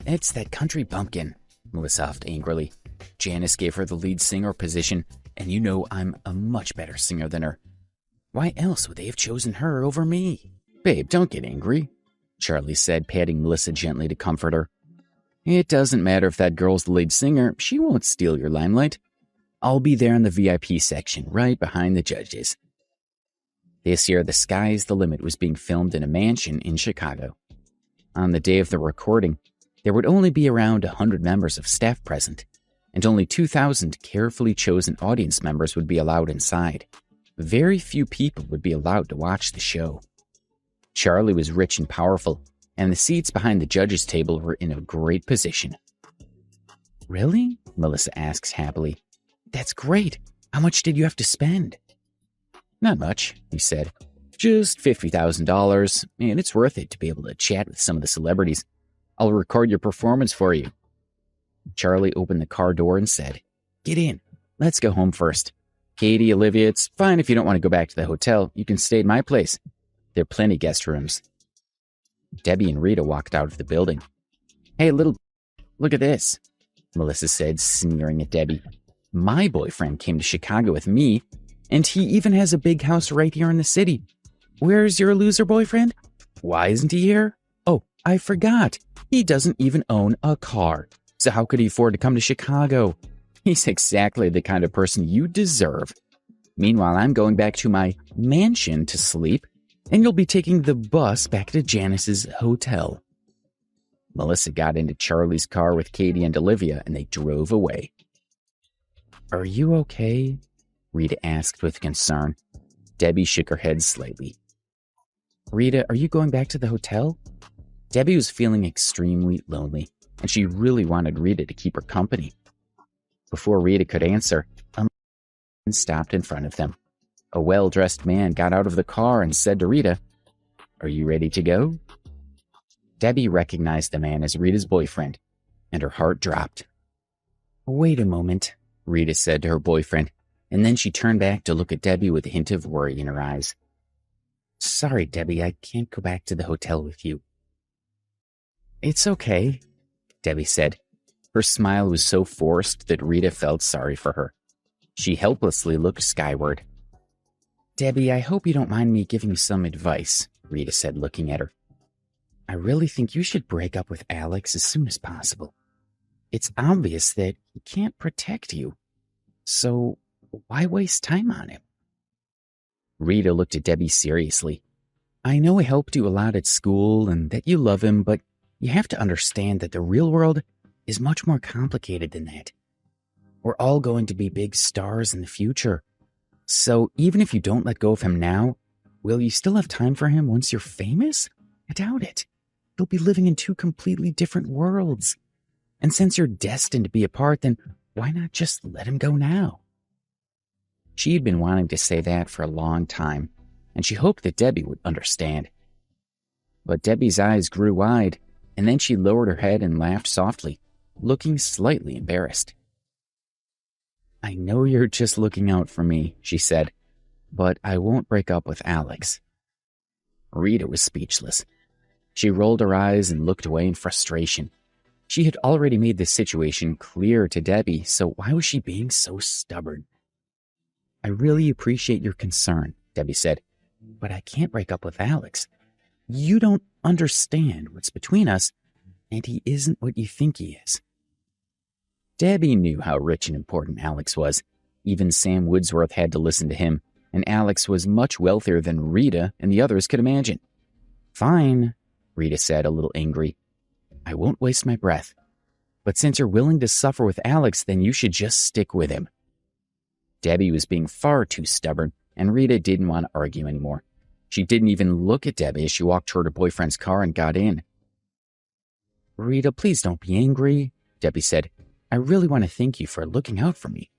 It's that country bumpkin, Melissa huffed angrily. Janice gave her the lead singer position, and you know I'm a much better singer than her. Why else would they have chosen her over me? Babe, don't get angry, Charlie said, patting Melissa gently to comfort her. It doesn't matter if that girl's the lead singer. She won't steal your limelight. I'll be there in the VIP section, right behind the judges. This year, The Sky's the Limit was being filmed in a mansion in Chicago. On the day of the recording, there would only be around 100 members of staff present, and only 2,000 carefully chosen audience members would be allowed inside. Very few people would be allowed to watch the show. Charlie was rich and powerful, and the seats behind the judges' table were in a great position. Really? Melissa asks happily. That's great. How much did you have to spend? Not much, he said. Just $50,000, and it's worth it to be able to chat with some of the celebrities. I'll record your performance for you. Charlie opened the car door and said, Get in. Let's go home first. Katie, Olivia, it's fine if you don't want to go back to the hotel. You can stay at my place. There are plenty guest rooms. Debbie and Rita walked out of the building. Hey, look at this, Melissa said, sneering at Debbie. My boyfriend came to Chicago with me, and he even has a big house right here in the city. Where's your loser boyfriend? Why isn't he here? Oh, I forgot. He doesn't even own a car. So how could he afford to come to Chicago? He's exactly the kind of person you deserve. Meanwhile, I'm going back to my mansion to sleep, and you'll be taking the bus back to Janice's hotel. Melissa got into Charlie's car with Katie and Olivia, and they drove away. Are you okay? Rita asked with concern. Debbie shook her head slightly. Rita, are you going back to the hotel? Debbie was feeling extremely lonely, and she really wanted Rita to keep her company. Before Rita could answer, a man stopped in front of them. A well-dressed man got out of the car and said to Rita, Are you ready to go? Debbie recognized the man as Rita's boyfriend, and her heart dropped. Wait a moment, Rita said to her boyfriend, and then she turned back to look at Debbie with a hint of worry in her eyes. Sorry, Debbie, I can't go back to the hotel with you. It's okay, Debbie said. Her smile was so forced that Rita felt sorry for her. She helplessly looked skyward. Debbie, I hope you don't mind me giving you some advice, Rita said, looking at her. I really think you should break up with Alex as soon as possible. It's obvious that he can't protect you. So why waste time on him? Rita looked at Debbie seriously. I know he helped you a lot at school and that you love him, but you have to understand that the real world is much more complicated than that. We're all going to be big stars in the future. So even if you don't let go of him now, will you still have time for him once you're famous? I doubt it. You'll be living in two completely different worlds. And since you're destined to be apart, then why not just let him go now? She had been wanting to say that for a long time, and she hoped that Debbie would understand. But Debbie's eyes grew wide, and then she lowered her head and laughed softly, looking slightly embarrassed. I know you're just looking out for me, she said, but I won't break up with Alex. Rita was speechless. She rolled her eyes and looked away in frustration. She had already made the situation clear to Debbie, so why was she being so stubborn? I really appreciate your concern, Debbie said, but I can't break up with Alex. You don't understand what's between us, and he isn't what you think he is. Debbie knew how rich and important Alex was. Even Sam Woodsworth had to listen to him, and Alex was much wealthier than Rita and the others could imagine. Fine, Rita said, a little angry. I won't waste my breath. But since you're willing to suffer with Alex, then you should just stick with him. Debbie was being far too stubborn, and Rita didn't want to argue anymore. She didn't even look at Debbie as she walked toward her boyfriend's car and got in. Rita, please don't be angry, Debbie said. I really want to thank you for looking out for me.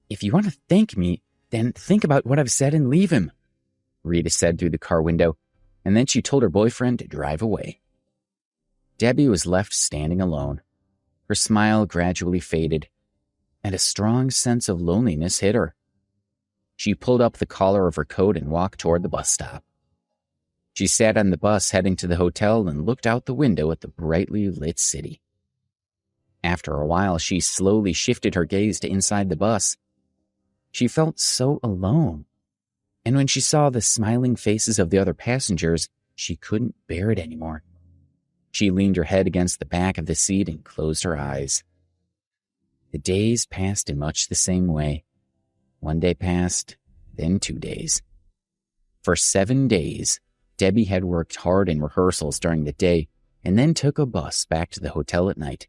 If you want to thank me, then think about what I've said and leave him, Rita said through the car window, and then she told her boyfriend to drive away. Debbie was left standing alone. Her smile gradually faded, and a strong sense of loneliness hit her. She pulled up the collar of her coat and walked toward the bus stop. She sat on the bus heading to the hotel and looked out the window at the brightly lit city. After a while, she slowly shifted her gaze to inside the bus. She felt so alone, and when she saw the smiling faces of the other passengers, she couldn't bear it anymore. She leaned her head against the back of the seat and closed her eyes. The days passed in much the same way. 1 day passed, then 2 days. For 7 days, Debbie had worked hard in rehearsals during the day and then took a bus back to the hotel at night.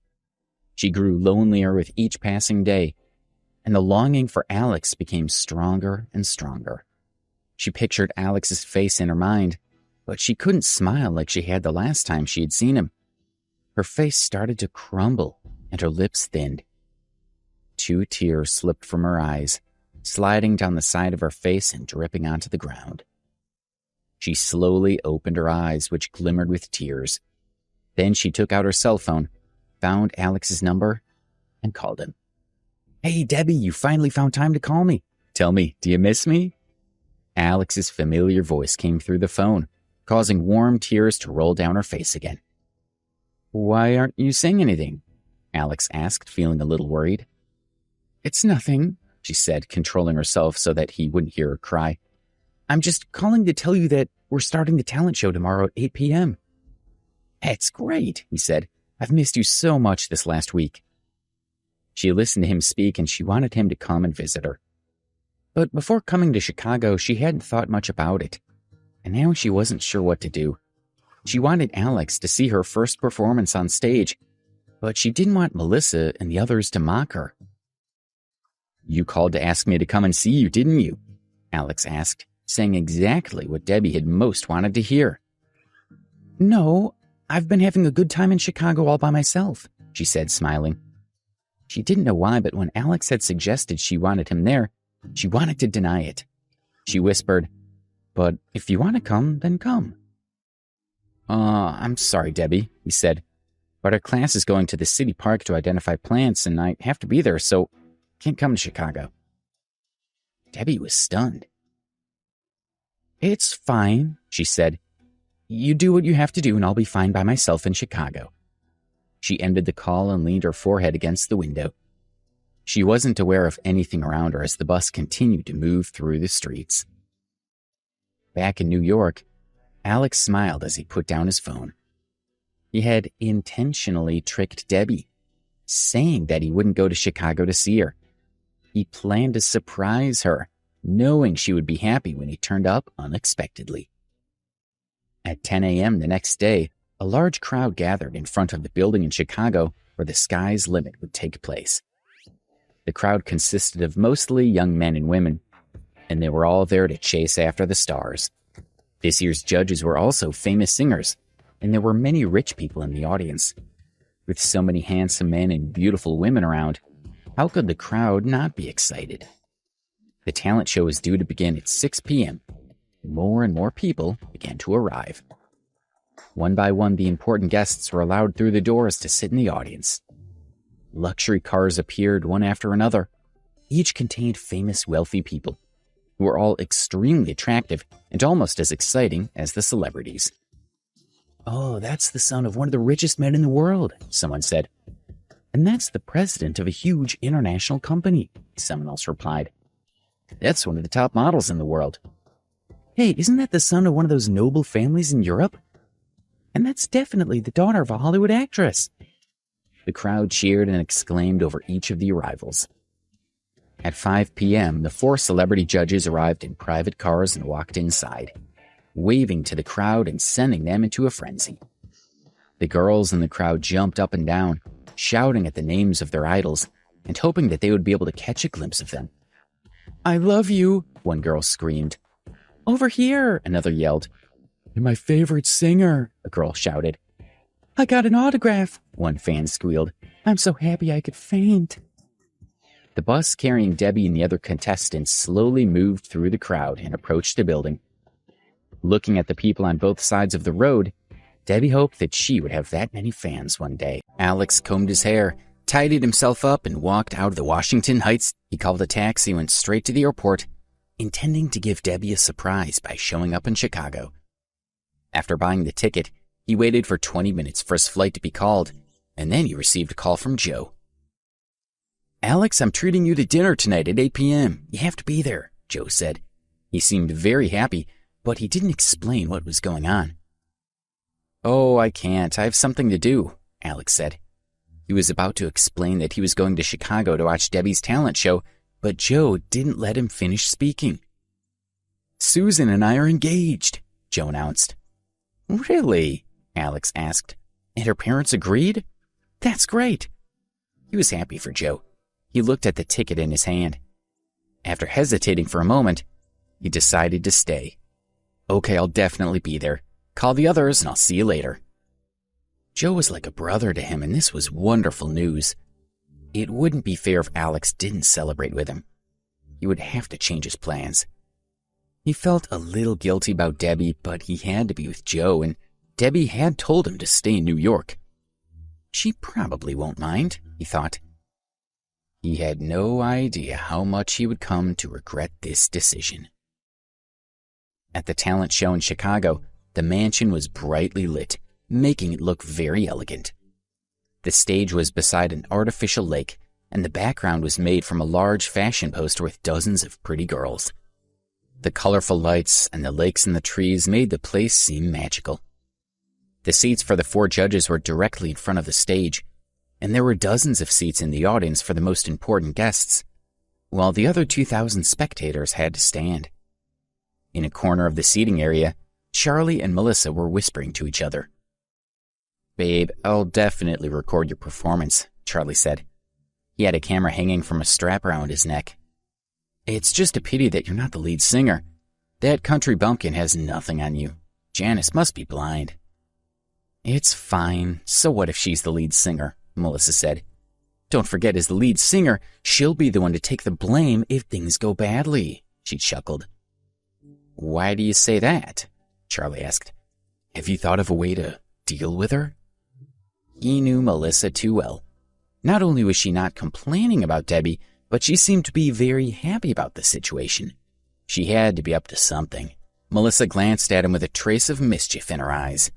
She grew lonelier with each passing day, and the longing for Alex became stronger and stronger. She pictured Alex's face in her mind, but she couldn't smile like she had the last time she had seen him. Her face started to crumble, and her lips thinned. 2 tears slipped from her eyes, sliding down the side of her face and dripping onto the ground. She slowly opened her eyes, which glimmered with tears. Then she took out her cell phone, found Alex's number, and called him. Hey, Debbie, you finally found time to call me. Tell me, do you miss me? Alex's familiar voice came through the phone, causing warm tears to roll down her face again. Why aren't you saying anything? Alex asked, feeling a little worried. It's nothing, she said, controlling herself so that he wouldn't hear her cry. I'm just calling to tell you that we're starting the talent show tomorrow at 8 p.m. That's great, he said. I've missed you so much this last week. She listened to him speak and she wanted him to come and visit her. But before coming to Chicago, she hadn't thought much about it. And now she wasn't sure what to do. She wanted Alex to see her first performance on stage, but she didn't want Melissa and the others to mock her. You called to ask me to come and see you, didn't you? Alex asked, saying exactly what Debbie had most wanted to hear. No, I've been having a good time in Chicago all by myself, she said, smiling. She didn't know why, but when Alex had suggested she wanted him there, she wanted to deny it. She whispered, But if you want to come, then come. I'm sorry, Debbie, he said, but our class is going to the city park to identify plants and I have to be there, so can't come to Chicago. Debbie was stunned. It's fine, she said. You do what you have to do and I'll be fine by myself in Chicago. She ended the call and leaned her forehead against the window. She wasn't aware of anything around her as the bus continued to move through the streets. Back in New York, Alex smiled as he put down his phone. He had intentionally tricked Debbie, saying that he wouldn't go to Chicago to see her. He planned to surprise her, knowing she would be happy when he turned up unexpectedly. At 10 a.m. the next day, a large crowd gathered in front of the building in Chicago where the Sky's Limit would take place. The crowd consisted of mostly young men and women, and they were all there to chase after the stars. This year's judges were also famous singers, and there were many rich people in the audience. With so many handsome men and beautiful women around, how could the crowd not be excited? The talent show was due to begin at 6 p.m. More and more people began to arrive. One by one, the important guests were allowed through the doors to sit in the audience. Luxury cars appeared one after another. Each contained famous wealthy people, who were all extremely attractive and almost as exciting as the celebrities. Oh, that's the son of one of the richest men in the world, someone said. And that's the president of a huge international company, someone else replied. That's one of the top models in the world. Hey, isn't that the son of one of those noble families in Europe? And that's definitely the daughter of a Hollywood actress. The crowd cheered and exclaimed over each of the arrivals. At 5 p.m., the 4 celebrity judges arrived in private cars and walked inside, waving to the crowd and sending them into a frenzy. The girls in the crowd jumped up and down, shouting at the names of their idols and hoping that they would be able to catch a glimpse of them. "I love you," one girl screamed. "Over here," another yelled. "You're my favorite singer," a girl shouted. "I got an autograph," one fan squealed. "I'm so happy I could faint." The bus carrying Debbie and the other contestants slowly moved through the crowd and approached the building. Looking at the people on both sides of the road, Debbie hoped that she would have that many fans one day. Alex combed his hair, tidied himself up, and walked out of the Washington Heights. He called a taxi and went straight to the airport, intending to give Debbie a surprise by showing up in Chicago. After buying the ticket, he waited for 20 minutes for his flight to be called, and then he received a call from Joe. "Alex, I'm treating you to dinner tonight at 8 p.m. You have to be there," Joe said. He seemed very happy, but he didn't explain what was going on. "Oh, I can't. I have something to do," Alex said. He was about to explain that he was going to Chicago to watch Debbie's talent show, but Joe didn't let him finish speaking. "Susan and I are engaged," Joe announced. "Really?" Alex asked. "And her parents agreed? That's great." He was happy for Joe. He looked at the ticket in his hand. After hesitating for a moment, he decided to stay. "Okay, I'll definitely be there. Call the others and I'll see you later." Joe was like a brother to him, and this was wonderful news. It wouldn't be fair if Alex didn't celebrate with him. He would have to change his plans. He felt a little guilty about Debbie, but he had to be with Joe, and Debbie had told him to stay in New York. She probably won't mind, he thought. He had no idea how much he would come to regret this decision. At the talent show in Chicago, the mansion was brightly lit, making it look very elegant. The stage was beside an artificial lake, and the background was made from a large fashion poster with dozens of pretty girls. The colorful lights and the lakes and the trees made the place seem magical. The seats for the 4 judges were directly in front of the stage, and there were dozens of seats in the audience for the most important guests, while the other 2,000 spectators had to stand. In a corner of the seating area, Charlie and Melissa were whispering to each other. "Babe, I'll definitely record your performance," Charlie said. He had a camera hanging from a strap around his neck. "It's just a pity that you're not the lead singer. That country bumpkin has nothing on you. Janice must be blind." "It's fine. So what if she's the lead singer?" Melissa said. "Don't forget, as the lead singer, she'll be the one to take the blame if things go badly," she chuckled. "Why do you say that?" Charlie asked. "Have you thought of a way to deal with her?" He knew Melissa too well. Not only was she not complaining about Debbie, but she seemed to be very happy about the situation. She had to be up to something. Melissa glanced at him with a trace of mischief in her eyes.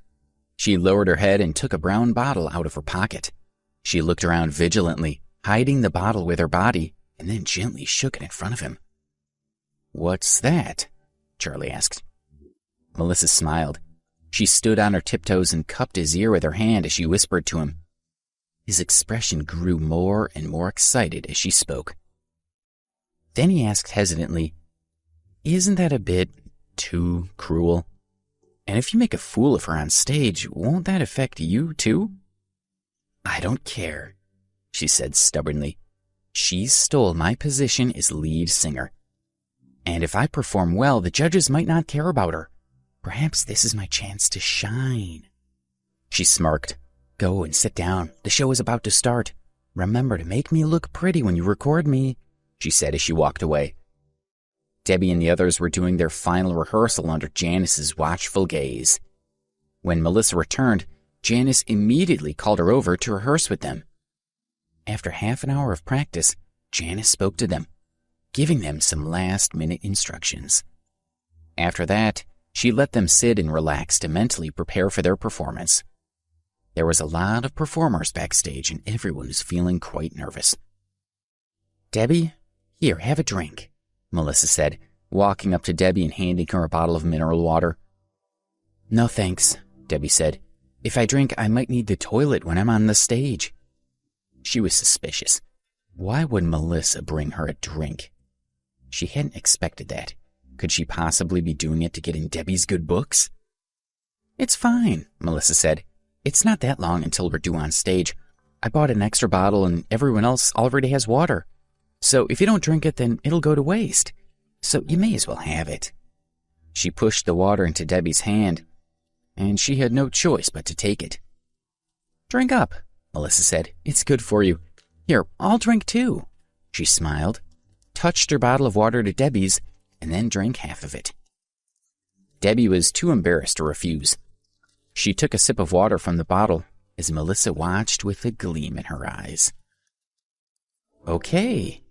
She lowered her head and took a brown bottle out of her pocket. She looked around vigilantly, hiding the bottle with her body, and then gently shook it in front of him. "What's that?" Charlie asked. Melissa smiled. She stood on her tiptoes and cupped his ear with her hand as she whispered to him. His expression grew more and more excited as she spoke. Then he asked hesitantly, "Isn't that a bit too cruel? And if you make a fool of her on stage, won't that affect you too?" "I don't care," she said stubbornly. "She stole my position as lead singer. And if I perform well, the judges might not care about her. Perhaps this is my chance to shine." She smirked. "Go and sit down. The show is about to start. Remember to make me look pretty when you record me," she said as she walked away. Debbie and the others were doing their final rehearsal under Janice's watchful gaze. When Melissa returned, Janice immediately called her over to rehearse with them. After half an hour of practice, Janice spoke to them, giving them some last-minute instructions. After that, she let them sit and relax to mentally prepare for their performance. There was a lot of performers backstage, and everyone was feeling quite nervous. "Debbie, here, have a drink," Melissa said, walking up to Debbie and handing her a bottle of mineral water. "No thanks," Debbie said. If I drink, I might need the toilet when I'm on the stage. She was suspicious. Why would Melissa bring her a drink? She hadn't expected that. Could she possibly be doing it to get in Debbie's good books? It's fine, Melissa said. It's not that long until we're due on stage. I bought an extra bottle and everyone else already has water. So if you don't drink it, then it'll go to waste. So you may as well have it. She pushed the water into Debbie's hand, and she had no choice but to take it. Drink up, Melissa said. It's good for you. Here, I'll drink too. She smiled, touched her bottle of water to Debbie's, and then drank half of it. Debbie was too embarrassed to refuse. She took a sip of water from the bottle as Melissa watched with a gleam in her eyes. Okay,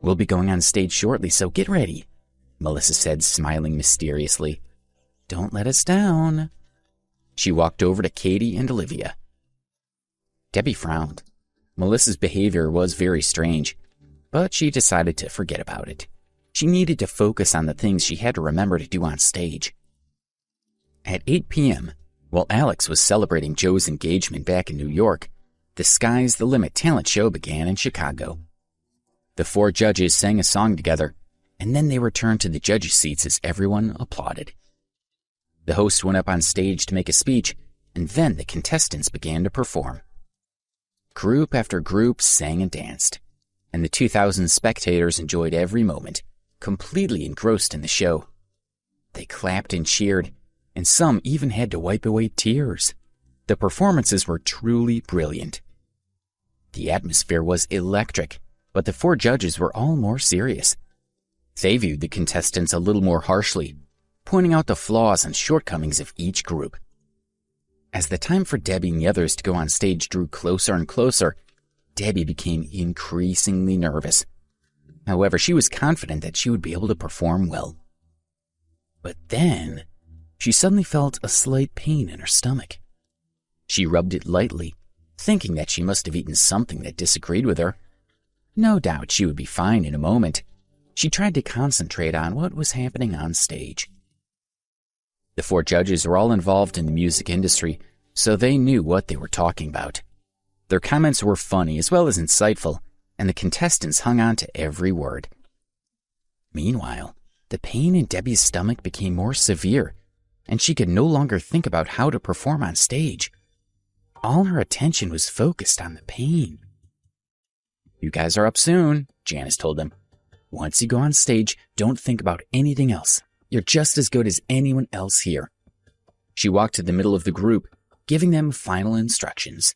we'll be going on stage shortly, so get ready, Melissa said, smiling mysteriously. Don't let us down. She walked over to Katie and Olivia. Debbie frowned. Melissa's behavior was very strange, but she decided to forget about it. She needed to focus on the things she had to remember to do on stage. At 8 p.m., while Alex was celebrating Joe's engagement back in New York, the Sky's the Limit talent show began in Chicago. The 4 judges sang a song together, and then they returned to the judges' seats as everyone applauded. The host went up on stage to make a speech, and then the contestants began to perform. Group after group sang and danced, and the 2,000 spectators enjoyed every moment, completely engrossed in the show. They clapped and cheered, and some even had to wipe away tears. The performances were truly brilliant. The atmosphere was electric, but the 4 judges were all more serious. They viewed the contestants a little more harshly, pointing out the flaws and shortcomings of each group. As the time for Debbie and the others to go on stage drew closer and closer, Debbie became increasingly nervous. However, she was confident that she would be able to perform well. But then, she suddenly felt a slight pain in her stomach. She rubbed it lightly, thinking that she must have eaten something that disagreed with her. No doubt she would be fine in a moment. She tried to concentrate on what was happening on stage. The 4 judges were all involved in the music industry, so they knew what they were talking about. Their comments were funny as well as insightful, and the contestants hung on to every word. Meanwhile, the pain in Debbie's stomach became more severe, and she could no longer think about how to perform on stage. All her attention was focused on the pain. You guys are up soon, Janice told them. Once you go on stage, don't think about anything else. You're just as good as anyone else here. She walked to the middle of the group, giving them final instructions.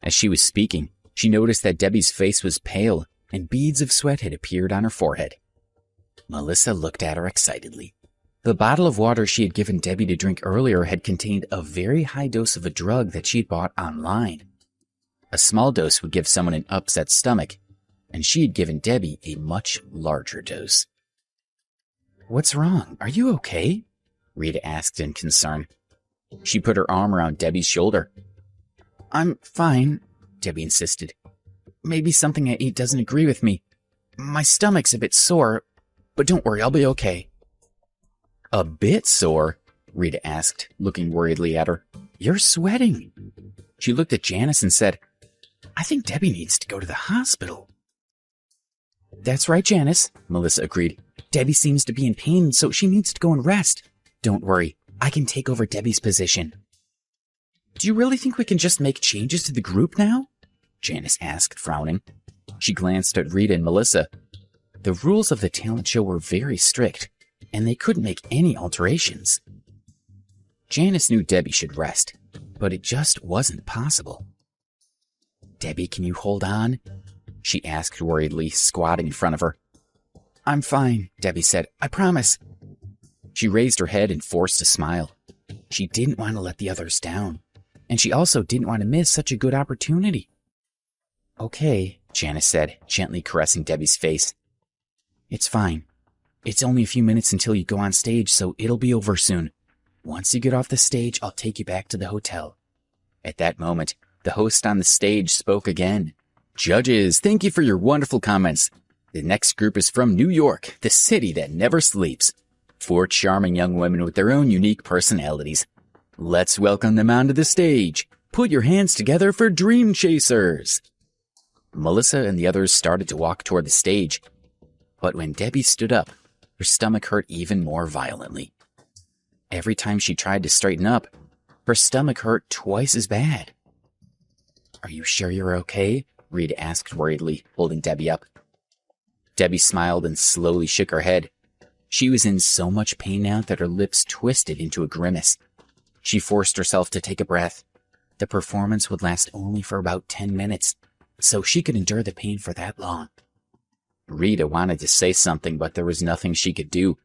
As she was speaking, she noticed that Debbie's face was pale and beads of sweat had appeared on her forehead. Melissa looked at her excitedly. The bottle of water she had given Debbie to drink earlier had contained a very high dose of a drug that she had bought online. A small dose would give someone an upset stomach, and she had given Debbie a much larger dose. What's wrong? Are you okay? Rita asked in concern. She put her arm around Debbie's shoulder. I'm fine, Debbie insisted. Maybe something I ate doesn't agree with me. My stomach's a bit sore, but don't worry, I'll be okay. A bit sore? Rita asked, looking worriedly at her. You're sweating. She looked at Janice and said, I think Debbie needs to go to the hospital. That's right, Janice, Melissa agreed. Debbie seems to be in pain, so she needs to go and rest. Don't worry, I can take over Debbie's position. Do you really think we can just make changes to the group now? Janice asked, frowning. She glanced at Rita and Melissa. The rules of the talent show were very strict, and they couldn't make any alterations. Janice knew Debbie should rest, but it just wasn't possible. Debbie, can you hold on? She asked worriedly, squatting in front of her. I'm fine, Debbie said. I promise. She raised her head and forced a smile. She didn't want to let the others down, and she also didn't want to miss such a good opportunity. Okay, Janice said, gently caressing Debbie's face. It's fine. It's only a few minutes until you go on stage, so it'll be over soon. Once you get off the stage, I'll take you back to the hotel. At that moment, the host on the stage spoke again. Judges, thank you for your wonderful comments. The next group is from New York, the city that never sleeps. 4 charming young women with their own unique personalities. Let's welcome them onto the stage. Put your hands together for Dream Chasers. Melissa and the others started to walk toward the stage, but when Debbie stood up, her stomach hurt even more violently. Every time she tried to straighten up, her stomach hurt twice as bad. "Are you sure you're okay?" Reed asked worriedly, holding Debbie up. Debbie smiled and slowly shook her head. She was in so much pain now that her lips twisted into a grimace. She forced herself to take a breath. The performance would last only for about 10 minutes, so she could endure the pain for that long. Rita wanted to say something, but there was nothing she could do.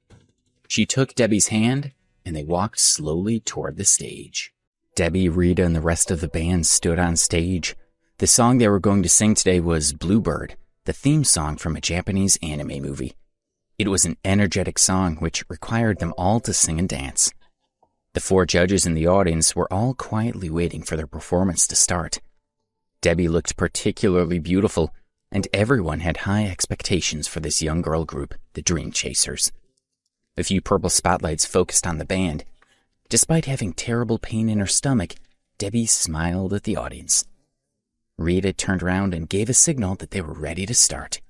She took Debbie's hand, and they walked slowly toward the stage. Debbie, Rita, and the rest of the band stood on stage. The song they were going to sing today was Bluebird, the theme song from a Japanese anime movie. It was an energetic song which required them all to sing and dance. The 4 judges in the audience were all quietly waiting for their performance to start. Debbie looked particularly beautiful, and everyone had high expectations for this young girl group, the Dream Chasers. A few purple spotlights focused on the band. Despite having terrible pain in her stomach, Debbie smiled at the audience. Rita turned around and gave a signal that they were ready to start.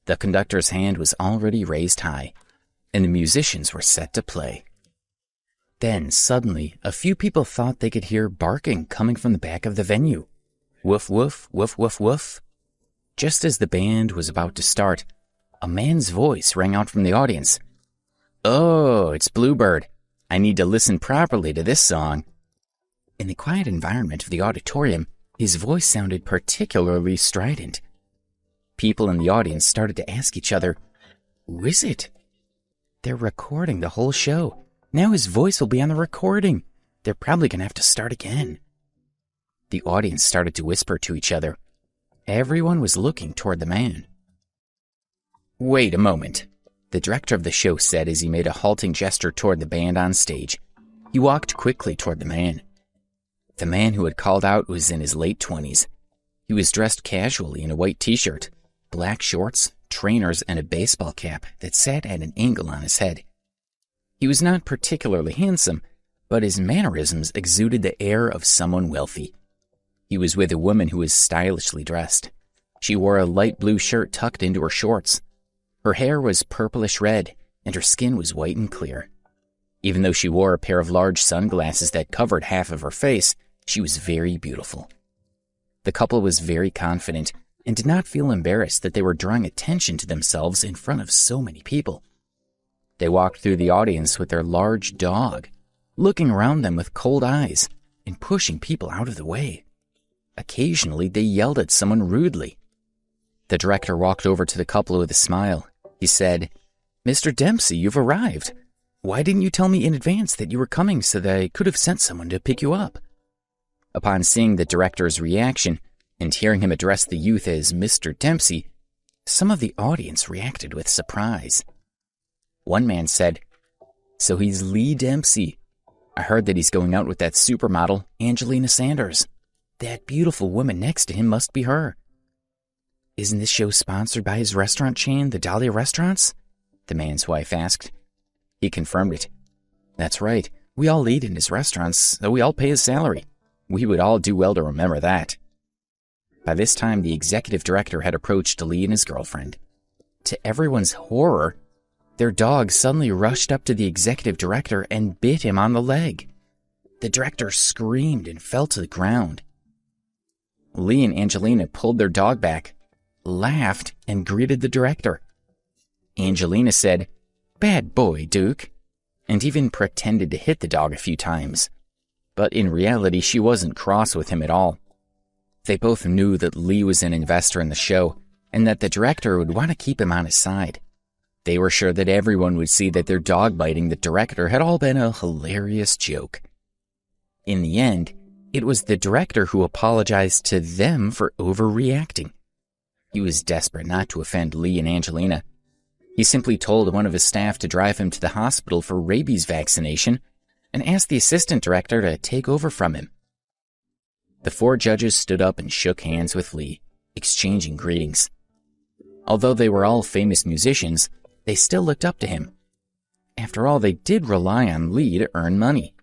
The conductor's hand was already raised high, and the musicians were set to play. Then, suddenly, a few people thought they could hear barking coming from the back of the venue. Woof, woof, woof, woof, woof. Just as the band was about to start, a man's voice rang out from the audience. "Oh, it's Bluebird. I need to listen properly to this song." In the quiet environment of the auditorium, his voice sounded particularly strident. People in the audience started to ask each other, "Who is it?" "They're recording the whole show. Now his voice will be on the recording. They're probably going to have to start again." The audience started to whisper to each other. Everyone was looking toward the man. "Wait a moment," the director of the show said as he made a halting gesture toward the band on stage. He walked quickly toward the man. The man who had called out was in his late 20s. He was dressed casually in a white t-shirt, black shorts, trainers, and a baseball cap that sat at an angle on his head. He was not particularly handsome, but his mannerisms exuded the air of someone wealthy. He was with a woman who was stylishly dressed. She wore a light blue shirt tucked into her shorts. Her hair was purplish red, and her skin was white and clear. Even though she wore a pair of large sunglasses that covered half of her face, she was very beautiful. The couple was very confident and did not feel embarrassed that they were drawing attention to themselves in front of so many people. They walked through the audience with their large dog, looking around them with cold eyes and pushing people out of the way. Occasionally, they yelled at someone rudely. The director walked over to the couple with a smile. He said, "Mr. Dempsey, you've arrived. Why didn't you tell me in advance that you were coming so that I could have sent someone to pick you up?" Upon seeing the director's reaction and hearing him address the youth as Mr. Dempsey, some of the audience reacted with surprise. One man said, "So he's Lee Dempsey. I heard that he's going out with that supermodel, Angelina Sanders. That beautiful woman next to him must be her." "Isn't this show sponsored by his restaurant chain, the Dahlia Restaurants?" the man's wife asked. He confirmed it. "That's right. We all eat in his restaurants, so we all pay his salary. We would all do well to remember that." By this time, the executive director had approached Lee and his girlfriend. To everyone's horror, their dog suddenly rushed up to the executive director and bit him on the leg. The director screamed and fell to the ground. Lee and Angelina pulled their dog back, laughed, and greeted the director. Angelina said, "Bad boy, Duke," and even pretended to hit the dog a few times. But in reality, she wasn't cross with him at all. They both knew that Lee was an investor in the show and that the director would want to keep him on his side. They were sure that everyone would see that their dog biting the director had all been a hilarious joke. In the end, it was the director who apologized to them for overreacting. He was desperate not to offend Lee and Angelina. He simply told one of his staff to drive him to the hospital for rabies vaccination and asked the assistant director to take over from him. The 4 judges stood up and shook hands with Lee, exchanging greetings. Although they were all famous musicians, they still looked up to him. After all, they did rely on Lee to earn money.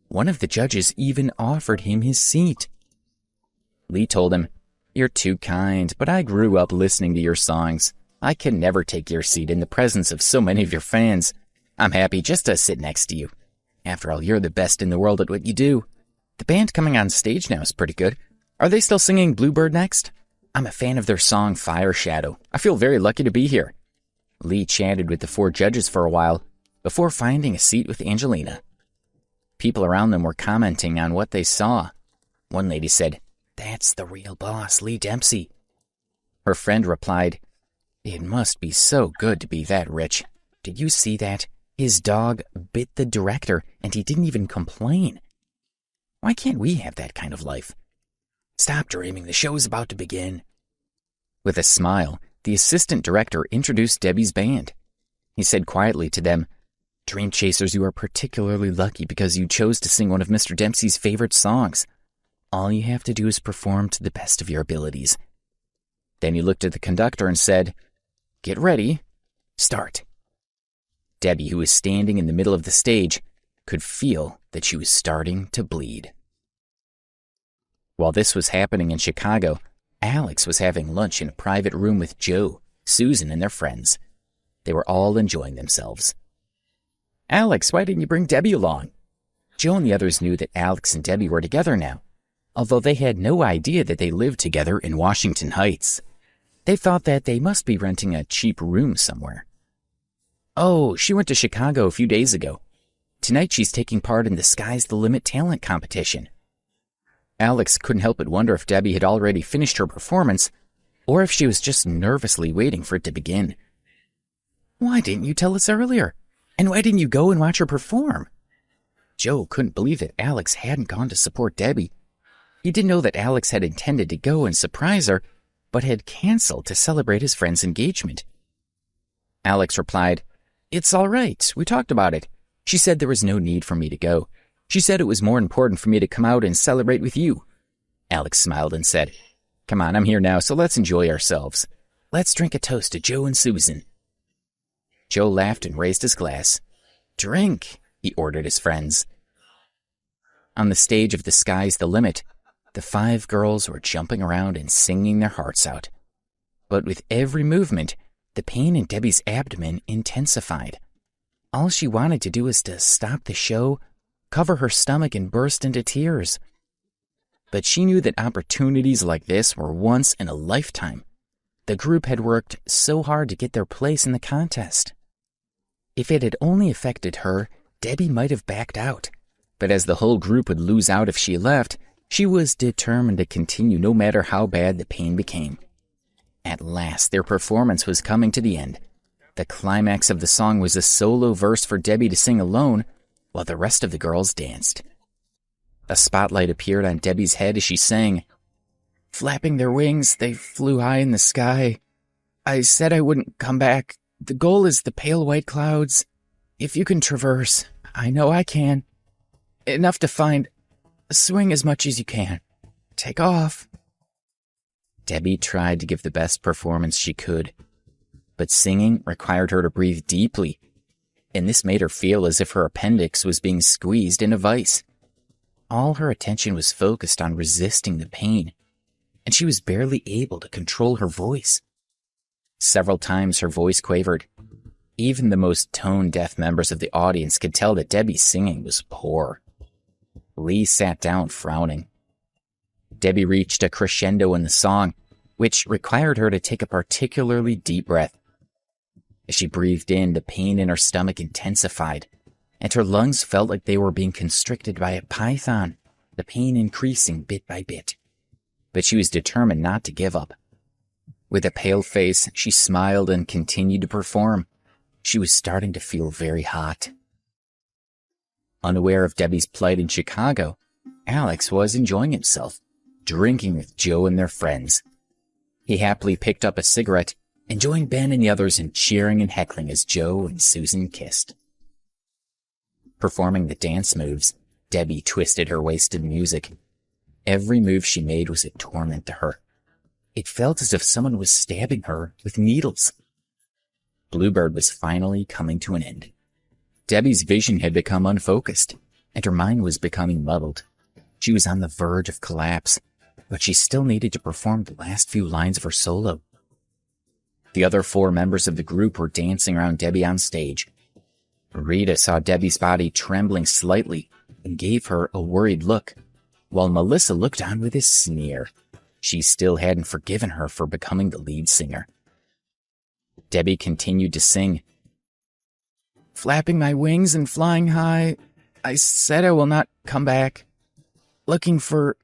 One of the judges even offered him his seat. Lee told him, "You're too kind, but I grew up listening to your songs. I can never take your seat in the presence of so many of your fans. I'm happy just to sit next to you. After all, you're the best in the world at what you do. The band coming on stage now is pretty good. Are they still singing Bluebird next? I'm a fan of their song Fire Shadow. I feel very lucky to be here." Lee chatted with the 4 judges for a while before finding a seat with Angelina. People around them were commenting on what they saw. One lady said, "That's the real boss, Lee Dempsey." Her friend replied, "It must be so good to be that rich. Did you see that? His dog bit the director and he didn't even complain. Why can't we have that kind of life? Stop dreaming, the show is about to begin." With a smile, the assistant director introduced Debbie's band. He said quietly to them, "Dream Chasers, you are particularly lucky because you chose to sing one of Mr. Dempsey's favorite songs. All you have to do is perform to the best of your abilities." Then he looked at the conductor and said, "Get ready. Start." Debbie, who was standing in the middle of the stage, could feel that she was starting to bleed. While this was happening in Chicago, Alex was having lunch in a private room with Joe, Susan, and their friends. They were all enjoying themselves. "Alex, why didn't you bring Debbie along?" Joe and the others knew that Alex and Debbie were together now, although they had no idea that they lived together in Washington Heights. They thought that they must be renting a cheap room somewhere. "Oh, she went to Chicago a few days ago. Tonight she's taking part in the Sky's the Limit talent competition." Alex couldn't help but wonder if Debbie had already finished her performance, or if she was just nervously waiting for it to begin. "Why didn't you tell us earlier? And why didn't you go and watch her perform?" Joe couldn't believe that Alex hadn't gone to support Debbie. He didn't know that Alex had intended to go and surprise her, but had canceled to celebrate his friend's engagement. Alex replied, "It's all right. We talked about it. She said there was no need for me to go. She said it was more important for me to come out and celebrate with you." Alex smiled and said, "Come on, I'm here now, so let's enjoy ourselves. Let's drink a toast to Joe and Susan." Joe laughed and raised his glass. "Drink," he ordered his friends. On the stage of The Sky's the Limit, the 5 girls were jumping around and singing their hearts out. But with every movement, the pain in Debbie's abdomen intensified. All she wanted to do was to stop the show, cover her stomach, and burst into tears. But she knew that opportunities like this were once in a lifetime. The group had worked so hard to get their place in the contest. If it had only affected her, Debbie might have backed out. But as the whole group would lose out if she left, she was determined to continue no matter how bad the pain became. At last, their performance was coming to the end. The climax of the song was a solo verse for Debbie to sing alone, while the rest of the girls danced. A spotlight appeared on Debbie's head as she sang, "Flapping their wings, they flew high in the sky. I said I wouldn't come back. The goal is the pale white clouds. If you can traverse, I know I can. Enough to find. Swing as much as you can. Take off." Debbie tried to give the best performance she could, but singing required her to breathe deeply, and this made her feel as if her appendix was being squeezed in a vice. All her attention was focused on resisting the pain, and she was barely able to control her voice. Several times her voice quavered. Even the most tone-deaf members of the audience could tell that Debbie's singing was poor. Lee sat down, frowning. Debbie reached a crescendo in the song, which required her to take a particularly deep breath. As she breathed in, the pain in her stomach intensified, and her lungs felt like they were being constricted by a python, the pain increasing bit by bit. But she was determined not to give up. With a pale face, she smiled and continued to perform. She was starting to feel very hot. Unaware of Debbie's plight in Chicago, Alex was enjoying himself, drinking with Joe and their friends. He happily picked up a cigarette and joined Ben and the others in cheering and heckling as Joe and Susan kissed. Performing the dance moves, Debbie twisted her waist to the music. Every move she made was a torment to her. It felt as if someone was stabbing her with needles. Bluebird was finally coming to an end. Debbie's vision had become unfocused. and her mind was becoming muddled. She was on the verge of collapse, but she still needed to perform the last few lines of her solo. The other 4 members of the group were dancing around Debbie on stage. Rita saw Debbie's body trembling slightly and gave her a worried look, while Melissa looked on with a sneer. She still hadn't forgiven her for becoming the lead singer. Debbie continued to sing. "Flapping my wings and flying high, I said I will not come back. Looking for...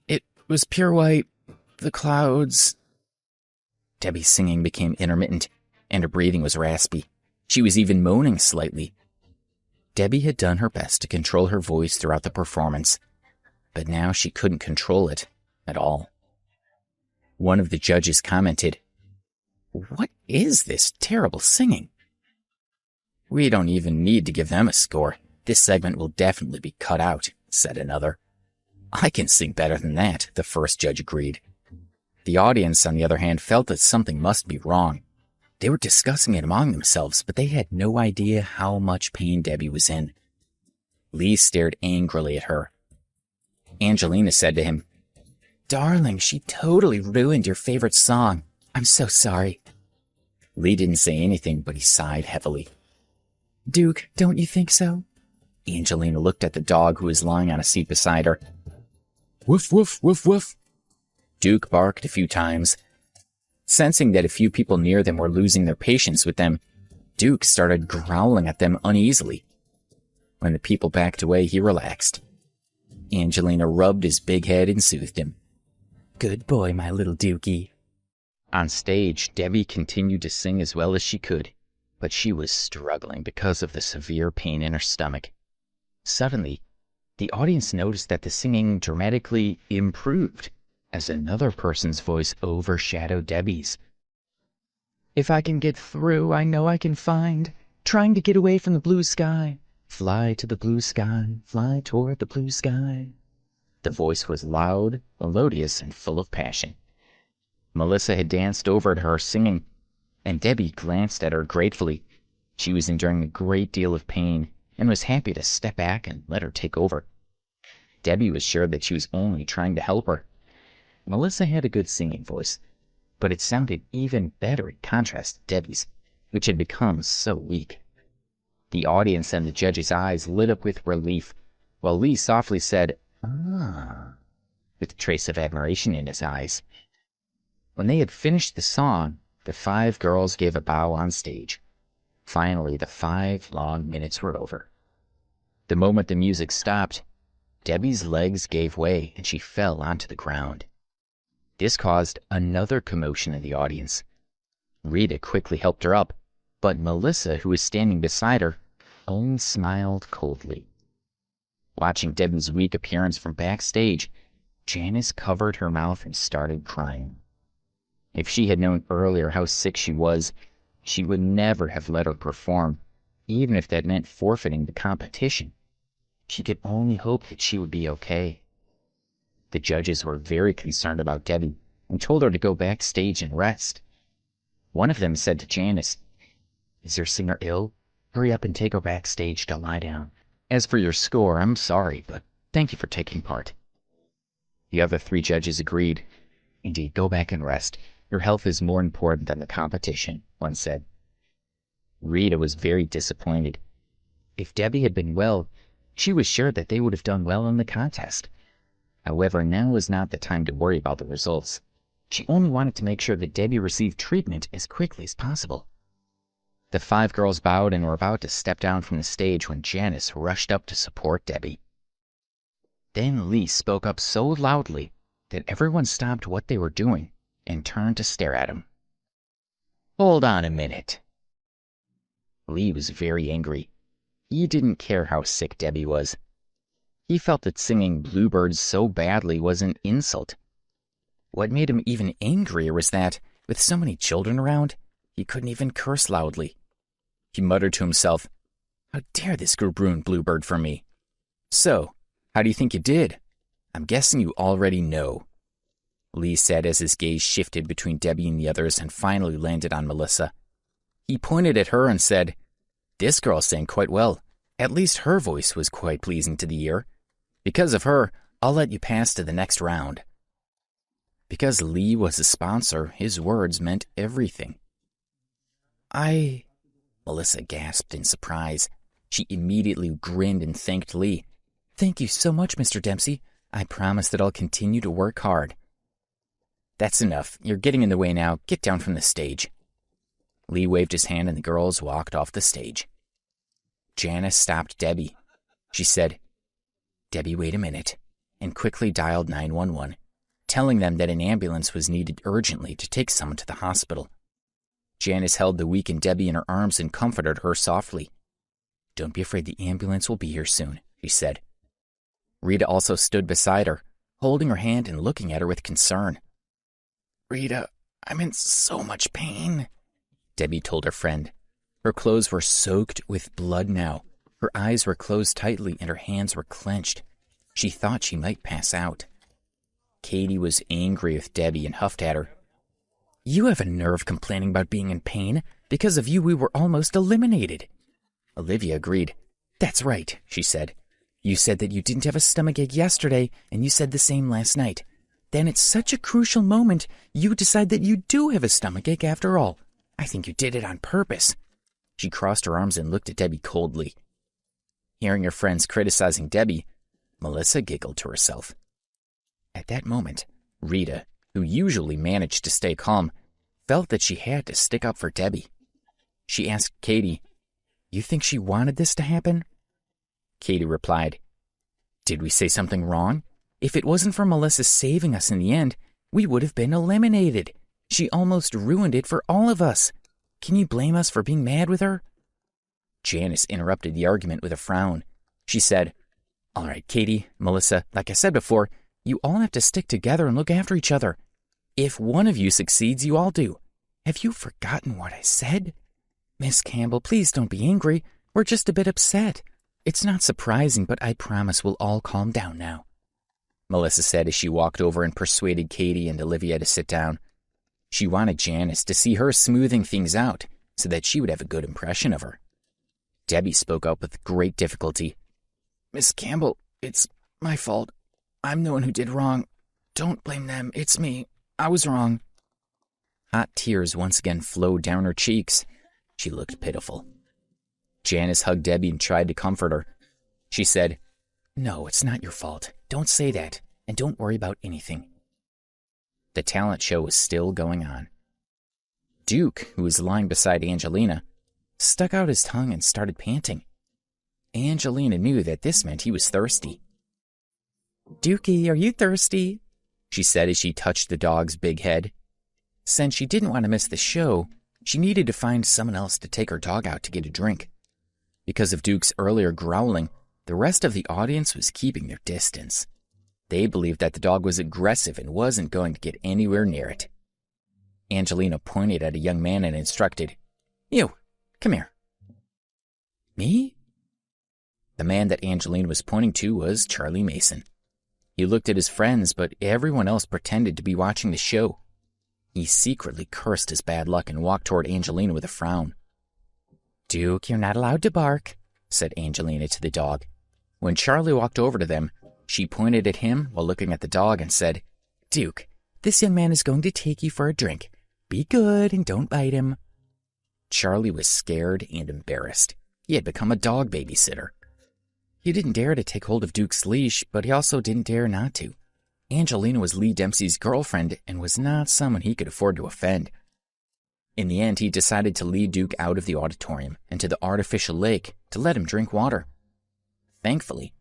It was pure white, the clouds." Debbie's singing became intermittent, and her breathing was raspy. She was even moaning slightly. Debbie had done her best to control her voice throughout the performance, but now she couldn't control it at all. One of the judges commented, "What is this terrible singing?" "We don't even need to give them a score. This segment will definitely be cut out," said another. "I can sing better than that," the first judge agreed. The audience, on the other hand, felt that something must be wrong. They were discussing it among themselves, but they had no idea how much pain Debbie was in. Lee stared angrily at her. Angelina said to him, "Darling, she totally ruined your favorite song. I'm so sorry." Lee didn't say anything, but he sighed heavily. "Duke, don't you think so?" Angelina looked at the dog who was lying on a seat beside her. "Woof, woof, woof, woof." Duke barked a few times. Sensing that a few people near them were losing their patience with them, Duke started growling at them uneasily. When the people backed away, he relaxed. Angelina rubbed his big head and soothed him. "Good boy, my little Dukey." On stage, Debbie continued to sing as well as she could, but she was struggling because of the severe pain in her stomach. Suddenly, the audience noticed that the singing dramatically improved as another person's voice overshadowed Debbie's. "If I can get through, I know I can find. Trying to get away from the blue sky. Fly to the blue sky, fly toward the blue sky." The voice was loud, melodious, and full of passion. Melissa had danced over at her singing, and Debbie glanced at her gratefully. She was enduring a great deal of pain and was happy to step back and let her take over. Debbie was sure that she was only trying to help her. Melissa had a good singing voice, but it sounded even better in contrast to Debbie's, which had become so weak. The audience and the judge's eyes lit up with relief, while Lee softly said, "Ah," with a trace of admiration in his eyes. When they had finished the song, the 5 girls gave a bow on stage. Finally, the 5 long minutes were over. The moment the music stopped, Debbie's legs gave way and she fell onto the ground. This caused another commotion in the audience. Rita quickly helped her up, but Melissa, who was standing beside her, only smiled coldly. Watching Debbie's weak appearance from backstage, Janice covered her mouth and started crying. If she had known earlier how sick she was, she would never have let her perform, even if that meant forfeiting the competition. She could only hope that she would be okay. The judges were very concerned about Debbie and told her to go backstage and rest. One of them said to Janice, "Is your singer ill? Hurry up and take her backstage to lie down. As for your score, I'm sorry, but thank you for taking part." The other 3 judges agreed. "Indeed, go back and rest. Your health is more important than the competition," one said. Rita was very disappointed. If Debbie had been well, she was sure that they would have done well in the contest. However, now was not the time to worry about the results. She only wanted to make sure that Debbie received treatment as quickly as possible. The 5 girls bowed and were about to step down from the stage when Janice rushed up to support Debbie. Then Lee spoke up so loudly that everyone stopped what they were doing and turned to stare at him. "Hold on a minute." Lee was very angry. He didn't care how sick Debbie was. He felt that singing Bluebirds so badly was an insult. What made him even angrier was that, with so many children around, he couldn't even curse loudly. He muttered to himself, "How dare this group ruin Bluebird for me? So, how do you think you did? I'm guessing you already know." Lee said as his gaze shifted between Debbie and the others and finally landed on Melissa. He pointed at her and said, "This girl sang quite well. At least her voice was quite pleasing to the ear. Because of her, I'll let you pass to the next round. Because Lee was a sponsor, his words meant everything. Melissa gasped in surprise. She immediately grinned and thanked Lee. Thank you so much, Mr. Dempsey. I promise that I'll continue to work hard. That's enough. You're getting in the way now. Get down from the stage. Lee waved his hand and the girls walked off the stage. Janice stopped Debbie. She said, Debbie, wait a minute, and quickly dialed 911, telling them that an ambulance was needed urgently to take someone to the hospital. Janice held the weakened Debbie in her arms and comforted her softly. Don't be afraid, the ambulance will be here soon, she said. Rita also stood beside her, holding her hand and looking at her with concern. Rita, I'm in so much pain, Debbie told her friend. Her clothes were soaked with blood now. Her eyes were closed tightly and her hands were clenched. She thought she might pass out. Katie was angry with Debbie and huffed at her. You have a nerve complaining about being in pain. Because of you, we were almost eliminated. Olivia agreed. That's right, she said. You said that you didn't have a stomachache yesterday, and you said the same last night. Then at such a crucial moment, you decide that you do have a stomachache after all. I think you did it on purpose. She crossed her arms and looked at Debbie coldly. Hearing her friends criticizing Debbie, Melissa giggled to herself. At that moment, Rita, who usually managed to stay calm, felt that she had to stick up for Debbie. She asked Katie, You think she wanted this to happen? Katie replied, Did we say something wrong? If it wasn't for Melissa saving us in the end, we would have been eliminated. She almost ruined it for all of us. Can you blame us for being mad with her? Janice interrupted the argument with a frown. She said, All right, Katie, Melissa, like I said before, you all have to stick together and look after each other. If one of you succeeds, you all do. Have you forgotten what I said? Miss Campbell, please don't be angry. We're just a bit upset. It's not surprising, but I promise we'll all calm down now, Melissa said as she walked over and persuaded Katie and Olivia to sit down. She wanted Janice to see her smoothing things out so that she would have a good impression of her. Debbie spoke up with great difficulty. Miss Campbell, it's my fault. I'm the one who did wrong. Don't blame them. It's me. I was wrong. Hot tears once again flowed down her cheeks. She looked pitiful. Janice hugged Debbie and tried to comfort her. She said, No, it's not your fault. Don't say that, and don't worry about anything. The talent show was still going on. Duke, who was lying beside Angelina, stuck out his tongue and started panting. Angelina knew that this meant he was thirsty. Dukey, are you thirsty? She said as she touched the dog's big head. Since she didn't want to miss the show, she needed to find someone else to take her dog out to get a drink. Because of Duke's earlier growling, the rest of the audience was keeping their distance. They believed that the dog was aggressive and wasn't going to get anywhere near it. Angelina pointed at a young man and instructed, You, come here. Me? The man that Angelina was pointing to was Charlie Mason. He looked at his friends, but everyone else pretended to be watching the show. He secretly cursed his bad luck and walked toward Angelina with a frown. Duke, you're not allowed to bark, said Angelina to the dog. When Charlie walked over to them, she pointed at him while looking at the dog and said, Duke, this young man is going to take you for a drink. Be good and don't bite him. Charlie was scared and embarrassed. He had become a dog babysitter. He didn't dare to take hold of Duke's leash, but he also didn't dare not to. Angelina was Lee Dempsey's girlfriend and was not someone he could afford to offend. In the end, he decided to lead Duke out of the auditorium and to the artificial lake to let him drink water. Thankfully,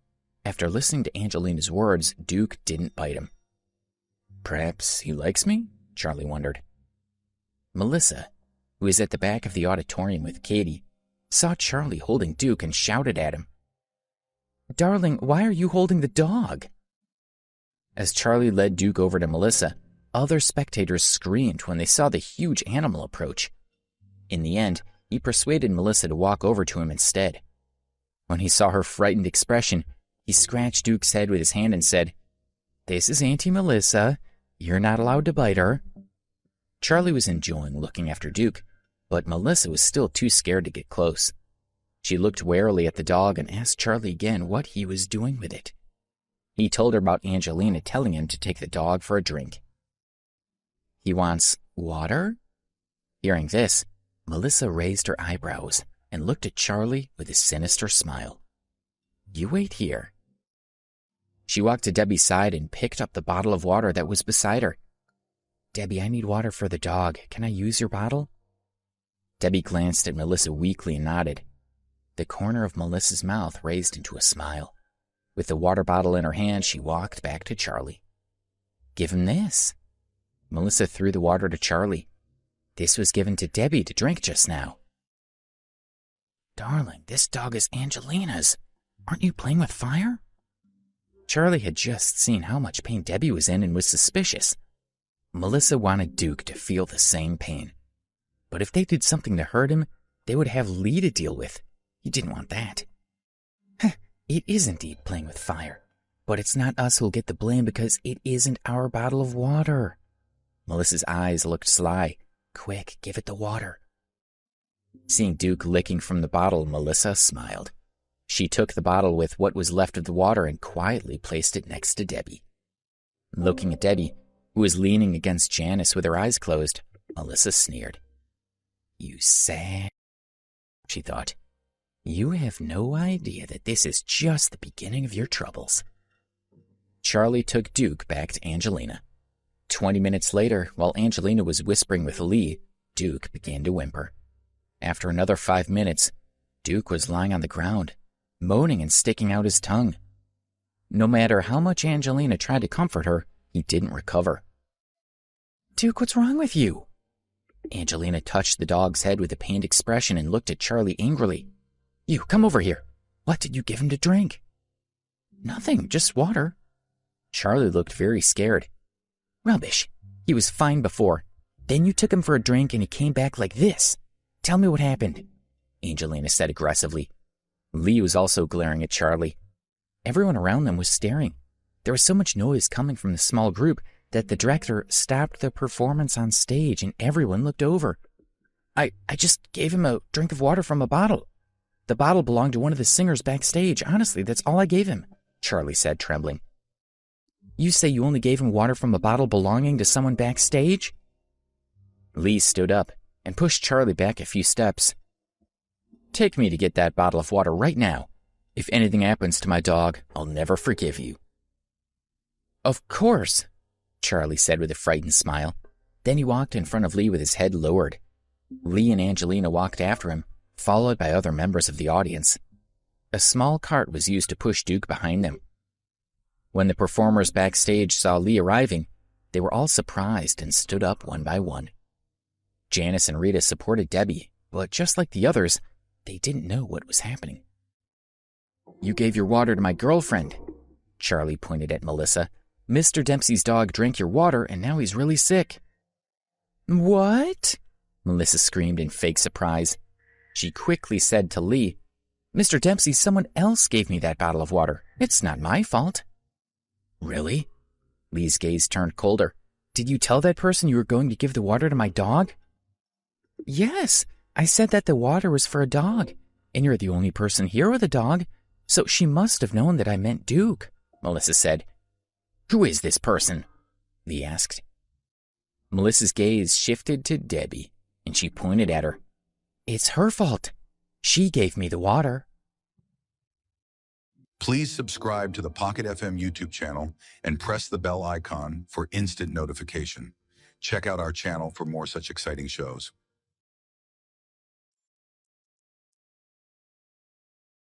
after listening to Angelina's words, Duke didn't bite him. Perhaps he likes me? Charlie wondered. Melissa, who was at the back of the auditorium with Katie, saw Charlie holding Duke and shouted at him. Darling, why are you holding the dog? As Charlie led Duke over to Melissa, other spectators screamed when they saw the huge animal approach. In the end, he persuaded Melissa to walk over to him instead. When he saw her frightened expression, he scratched Duke's head with his hand and said, This is Auntie Melissa. You're not allowed to bite her. Charlie was enjoying looking after Duke, but Melissa was still too scared to get close. She looked warily at the dog and asked Charlie again what he was doing with it. He told her about Angelina telling him to take the dog for a drink. He wants water? Hearing this, Melissa raised her eyebrows and looked at Charlie with a sinister smile. You wait here. She walked to Debbie's side and picked up the bottle of water that was beside her. Debbie, I need water for the dog. Can I use your bottle? Debbie glanced at Melissa weakly and nodded. The corner of Melissa's mouth raised into a smile. With the water bottle in her hand, she walked back to Charlie. Give him this. Melissa threw the water to Charlie. This was given to Debbie to drink just now. Darling, this dog is Angelina's. Aren't you playing with fire? Charlie had just seen how much pain Debbie was in and was suspicious. Melissa wanted Duke to feel the same pain. But if they did something to hurt him, they would have Lee to deal with. He didn't want that. It is indeed playing with fire. But it's not us who'll get the blame because it isn't our bottle of water. Melissa's eyes looked sly. Quick, give it the water. Seeing Duke licking from the bottle, Melissa smiled. She took the bottle with what was left of the water and quietly placed it next to Debbie. Looking at Debbie, who was leaning against Janice with her eyes closed, Melissa sneered. You sad, she thought. You have no idea that this is just the beginning of your troubles. Charlie took Duke back to Angelina. 20 minutes later, while Angelina was whispering with Lee, Duke began to whimper. After another 5 minutes, Duke was lying on the ground, moaning and sticking out his tongue. No matter how much Angelina tried to comfort her, he didn't recover. Duke, what's wrong with you? Angelina touched the dog's head with a pained expression and looked at Charlie angrily. You, come over here. What did you give him to drink? Nothing, just water. Charlie looked very scared. Rubbish. He was fine before. Then you took him for a drink and he came back like this. Tell me what happened, Angelina said aggressively. Lee was also glaring at Charlie. Everyone around them was staring. There was so much noise coming from the small group that the director stopped the performance on stage and everyone looked over. I just gave him a drink of water from a bottle. The bottle belonged to one of the singers backstage. Honestly, that's all I gave him, Charlie said, trembling. You say you only gave him water from a bottle belonging to someone backstage? Lee stood up and pushed Charlie back a few steps. Take me to get that bottle of water right now. If anything happens to my dog, I'll never forgive you. Of course, Charlie said with a frightened smile. Then he walked in front of Lee with his head lowered. Lee and Angelina walked after him, followed by other members of the audience. A small cart was used to push Duke behind them. When the performers backstage saw Lee arriving, they were all surprised and stood up one by one. Janice and Rita supported Debbie, but just like the others, they didn't know what was happening. You gave your water to my girlfriend, Charlie pointed at Melissa. Mr. Dempsey's dog drank your water and now he's really sick. What? Melissa screamed in fake surprise. She quickly said to Lee, Mr. Dempsey, someone else gave me that bottle of water. It's not my fault. Really? Lee's gaze turned colder. Did you tell that person you were going to give the water to my dog? Yes, I said that the water was for a dog, and you're the only person here with a dog, so she must have known that I meant Duke, Melissa said. Who is this person? Lee asked. Melissa's gaze shifted to Debbie, and she pointed at her. It's her fault. She gave me the water. Please subscribe to the Pocket FM YouTube channel and press the bell icon for instant notification. Check out our channel for more such exciting shows.